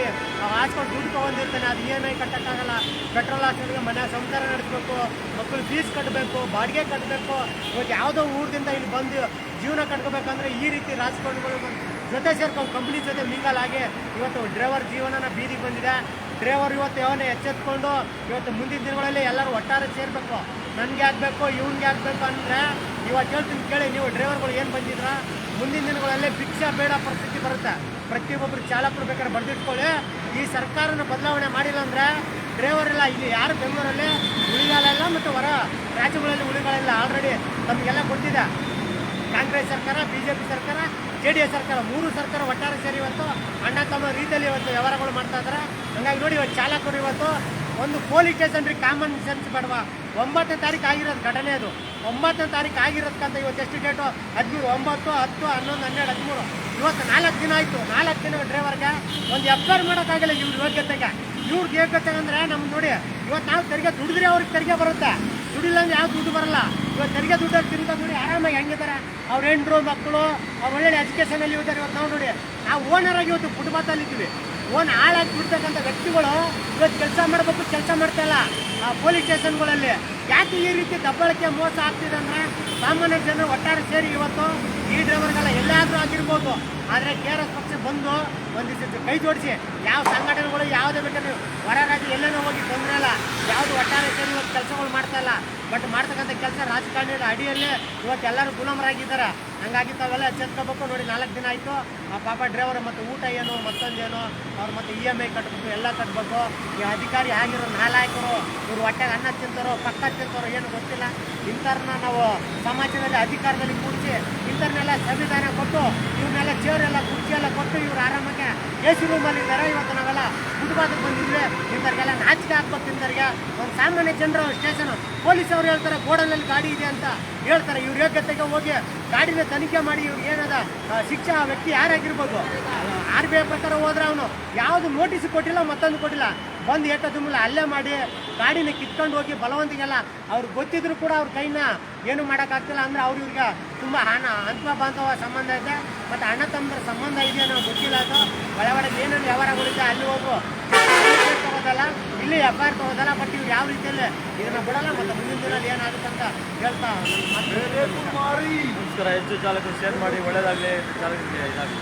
ಹಾಸ್ಕೊಂಡು ದುಡ್ಡು ತೊಗೊಂಡಿರ್ತಾನೆ. ಅದು EMI ಕಟ್ಟೋಕ್ಕಾಗಲ್ಲ. ಪೆಟ್ರೋಲ್ ಹಾಕಿದ್ರೆ ಮನೆ ಸಂಸಾರ ನಡೆಸಬೇಕು, ಮಕ್ಕಳು ಫೀಸ್ ಕಟ್ಟಬೇಕು, ಬಾಡಿಗೆ ಕಟ್ಟಬೇಕು. ಇವತ್ತು ಯಾವುದೋ ಊರದಿಂದ ಇಲ್ಲಿ ಬಂದು ಜೀವನ ಕಟ್ಕೋಬೇಕಂದ್ರೆ ಈ ರೀತಿ ರಾಜಕಾರಣಿಗಳು ಜೊತೆ ಸೇರ್ಕೊಂಡು ಕಂಪ್ನಿ ಜೊತೆ ಮಿಂಗಲ್ ಆಗಿ ಇವತ್ತು ಡ್ರೈವರ್ ಜೀವನನ ಬೀದಿಗೆ ಬಂದಿದೆ. ಡ್ರೈವರ್ ಇವತ್ತು ಯಾವನ್ನೇ ಎಚ್ಚೆತ್ಕೊಂಡು ಇವತ್ತು ಮುಂದಿನ ದಿನಗಳಲ್ಲಿ ಎಲ್ಲರೂ ಒಟ್ಟಾರೆ ಸೇರಬೇಕು. ನನಗೆ ಆಗಬೇಕು, ಇವ್ನಿಗೆ ಆಗಬೇಕು ಅಂದರೆ ಇವತ್ತು ಹೇಳ್ತೀನಿ ಕೇಳಿ. ನೀವು ಡ್ರೈವರ್ಗಳು ಏನು ಬಂದಿದ್ರ, ಮುಂದಿನ ದಿನಗಳಲ್ಲಿ ಭಿಕ್ಷೆ ಬೇಡ ಪರಿಸ್ಥಿತಿ ಬರುತ್ತೆ. ಪ್ರತಿಯೊಬ್ಬರು ಚಾಲಕರು ಬೇಕಾದ್ರೆ ಬರೆದಿಟ್ಕೊಳ್ಳಿ. ಈ ಸರ್ಕಾರನ ಬದಲಾವಣೆ ಮಾಡಿಲ್ಲ ಅಂದರೆ ಡ್ರೈವರ್ ಇಲ್ಲ, ಇಲ್ಲಿ ಯಾರು ಬೆಂಗಳೂರಲ್ಲಿ ಉಳಿಗಾಲ ಇಲ್ಲ ಮತ್ತು ಹೊರ ರಾಜ್ಯಗಳಲ್ಲಿ ಉಳಿಗಾಲ ಇಲ್ಲ. ಆಲ್ರೆಡಿ ನಮಗೆಲ್ಲ ಗೊತ್ತಿದೆ. ಕಾಂಗ್ರೆಸ್ ಸರ್ಕಾರ, BJP ಸರ್ಕಾರ, JDS ಸರ್ಕಾರ, 3 ಸರ್ಕಾರ ಒಟ್ಟಾರೆ ಸೇರಿ ಇವತ್ತು ಅಣ್ಣ ತಮ್ಮ ರೀತಿಯಲ್ಲಿ ಇವತ್ತು ವ್ಯವಹಾರಗಳು ಮಾಡ್ತಾ ಇದ್ದಾರೆ. ಹಂಗಾಗಿ ನೋಡಿ, ಇವತ್ತು ಚಾಲಕರು ಇವತ್ತು ಒಂದು ಪೊಲೀಸ್ ಸ್ಟೇಷನ್ ಕಾಮನ್ ಸೆನ್ಸ್ ಬೇಡವಾ? 9ನೇ ತಾರೀಕು ಆಗಿರೋದು ಘಟನೆ. ಅದು 9ನೇ ತಾರೀಕು ಆಗಿರೋದಕ್ಕಂತ ಇವತ್ತು ಎಷ್ಟು ಡೇಟು? 13, 9, 10, 11, 12, 13. ಇವತ್ತು 4 ದಿನ ಆಯಿತು. 4 ದಿನ ಡ್ರೈವರ್ಗೆ ಒಂದು FIR ಮಾಡೋಕ್ಕಾಗಲ್ಲ. ಇವ್ರ ಯೋಗ್ಯತೆಗೆ ಅಂದರೆ ನಮ್ಗೆ ನೋಡಿ, ಇವತ್ತು ನಾವು ತೆರಿಗೆ ದುಡಿದ್ರೆ ಅವ್ರಿಗೆ ತೆರಿಗೆ ಬರುತ್ತೆ, ದುಡಿಲ್ಲ ಅಂದ್ರೆ ಯಾವ ದುಡ್ಡು ಬರಲ್ಲ. ಇವತ್ತು ತೆರಿಗೆ ದುಡ್ಡಲ್ಲಿ ತಿಂತ ನೋಡಿ ಆರಾಮಾಗಿ ಹೆಂಗಿದ್ದಾರೆ ಅವ್ರ ಹೆಂಡ್ರು ಮಕ್ಕಳು, ಅವ್ರು ಒಳ್ಳೆ ಎಜುಕೇಷನಲ್ಲಿ ಇದ್ದಾರೆ. ಇವತ್ತು ನಾವು ನೋಡಿ, ನಾವು ಓನರ್ ಆಗಿ ಇವತ್ತು ಫುಟ್ಪಾತಲ್ಲಿ ಇದ್ದೀವಿ. ಹಾಳಾಗಿ ಬಿಡ್ತಕ್ಕಂಥ ವ್ಯಕ್ತಿಗಳು ಇವತ್ತು ಕೆಲಸ ಮಾಡಬೇಕು, ಕೆಲಸ ಮಾಡ್ತಾ ಇಲ್ಲ ಪೊಲೀಸ್ ಸ್ಟೇಷನ್ಗಳಲ್ಲಿ. ಯಾಕೆ ಈ ರೀತಿ ದಬ್ಬಾಳಿಕೆ ಮೋಸ ಆಗ್ತಿದೆ ಅಂದರೆ ಸಾಮಾನ್ಯ ಜನರು ಒಟ್ಟಾರೆ ಸೇರಿ ಇವತ್ತು ಈ ಡ್ರೈವರ್ಗೆಲ್ಲ ಎಲ್ಲಾದರೂ ಆಗಿರ್ಬೋದು. ಆದರೆ KRS ಪಕ್ಷ ಬಂದು ಒಂದಿಷ್ಟು ಕೈ ಜೋಡಿಸಿ, ಯಾವ ಸಂಘಟನೆಗಳು ಯಾವುದೇ ಬೇಕಾದ್ರೆ ಹೊರ ರಾಜ್ಯ ಎಲ್ಲೇನೋ ಹೋಗಿ ತೊಂದರೆ ಇಲ್ಲ, ಯಾವುದು ಒಟ್ಟಾರೆ ಸೇರಿ ಇವತ್ತು ಕೆಲಸಗಳು ಮಾಡ್ತಾ ಇಲ್ಲ. ಬಟ್ ಮಾಡ್ತಕ್ಕಂಥ ಕೆಲಸ ರಾಜಕಾರಣಿಗಳ ಅಡಿಯಲ್ಲೇ ಇವತ್ತು ಎಲ್ಲರೂ ಗುಲಾಮರಾಗಿದ್ದಾರೆ. ಹಂಗಾಗಿ ತಾವೆಲ್ಲ ಎಚ್ಚೆತ್ಕೋಬೇಕು. ನೋಡಿ, 4 ದಿನ ಆಯಿತು. ಆ ಪಾಪ ಡ್ರೈವರ್ ಮತ್ತು ಊಟ ಏನು ಮತ್ತೊಂದೇನು ಅವ್ರು ಮತ್ತು EMI ಕಟ್ಟಬೇಕು, ಎಲ್ಲ ಕಟ್ಟಬೇಕು. ಈ ಅಧಿಕಾರಿ ಆಗಿರೋ ನಾಲಾಯಕರು, ಇವ್ರು ಹೊಟ್ಟೆಗೆ ಅನ್ನ ತಿಂತಾರೋ ಪಕ್ಕ ತಿಂತಾರೋ ಏನು ಗೊತ್ತಿಲ್ಲ. ಇಂಥವ್ರನ್ನ ನಾವು ಸಮಾಜದಲ್ಲಿ ಅಧಿಕಾರದಲ್ಲಿ ಕೂಡಿಸಿ ಇಂಥವ್ರನ್ನೆಲ್ಲ ಸಂವಿಧಾನ ಕೊಟ್ಟು ಇವ್ರನ್ನೆಲ್ಲ ಚೇರೆಲ್ಲ ಕುರ್ಚಿ ಎಲ್ಲ ಕೊಟ್ಟು ಇವ್ರು ಆರಾಮಾಗಿ AC ರೂಮಲ್ಲಿದ್ದಾರೆ. ಇವತ್ತು ನಾವೆಲ್ಲ ಫುಟ್ಪಾತ್ಗೆ ಬಂದಿದ್ವಿ. ಇಂಥವ್ರಿಗೆಲ್ಲ ನಾಚಿಕೆ ಹಾಕ್ಬೇಕು. ಇಂಥವ್ರಿಗೆ ಒಂದು ಸಾಮಾನ್ಯ ಜನರು ಸ್ಟೇಷನ್ ಪೊಲೀಸ್ ಅವ್ರು ಹೇಳ್ತಾರೆ ಗೋಡನಲ್ಲಿ ಗಾಡಿ ಇದೆ ಅಂತ ಹೇಳ್ತಾರೆ. ಇವ್ರ ಯೋಗ್ಯತೆಗೆ ಹೋಗಿ ಗಾಡಿನ ತನಿಖೆ ಮಾಡಿ ಇವ್ರಿಗೆ ಏನದ ಶಿಕ್ಷೆ ಆ ವ್ಯಕ್ತಿ ಯಾರಾಗಿರ್ಬೋದು RBI ಪ್ರಕಾರ ಹೋದ್ರೆ ಅವನು ಯಾವುದು ನೋಟಿಸ್ ಕೊಟ್ಟಿಲ್ಲ, ಮತ್ತೊಂದು ಕೊಟ್ಟಿಲ್ಲ, ಬಂದು ಏಕದುಮ್ಮಲ್ಲ ಅಲ್ಲೇ ಮಾಡಿ ಗಾಡಿನ ಕಿತ್ಕೊಂಡು ಹೋಗಿ ಬಲವಂತಿಗೆಲ್ಲ ಅವ್ರಿಗೆ ಗೊತ್ತಿದ್ರು ಕೂಡ ಅವ್ರ ಕೈನ ಏನು ಮಾಡೋಕ್ಕಾಗ್ತಿಲ್ಲ. ಅಂದರೆ ಅವ್ರು ಇವ್ರಿಗೆ ತುಂಬ ಅಂತ್ಮ ಬಾಂಧವ ಸಂಬಂಧ ಇದೆ, ಮತ್ತು ಅಣ್ಣ ತಮ್ಮರ ಸಂಬಂಧ ಇದೆ ಅನ್ನೋ ಗೊತ್ತಿಲ್ಲ. ಅದು ಒಳಗಡೆ ಏನೇನು ವ್ಯವಹಾರಗಳಿದೆ ಅಲ್ಲಿ ಹೋಗು ತಗೋದಲ್ಲ, ಇಲ್ಲಿ FIR ತಗೋದಲ್ಲ. ಬಟ್ ಇವ್ರು ಯಾವ ರೀತಿಯಲ್ಲಿ ಇದನ್ನು ಬಿಡಲ್ಲ. ಮತ್ತು ಮುಂದಿನ ದಿನದಲ್ಲಿ ಏನಾಗುತ್ತೆ ಅಂತ ಹೇಳ್ತಾ ನಮಸ್ಕಾರ. ಹೆಚ್ಚು ಚಾಲಕರು ಶೇರ್ ಮಾಡಿ, ಒಳ್ಳೆಯದಾಗಲಿ ಚಾಲಕರಿಗೆ ಇದಾಗಲಿ.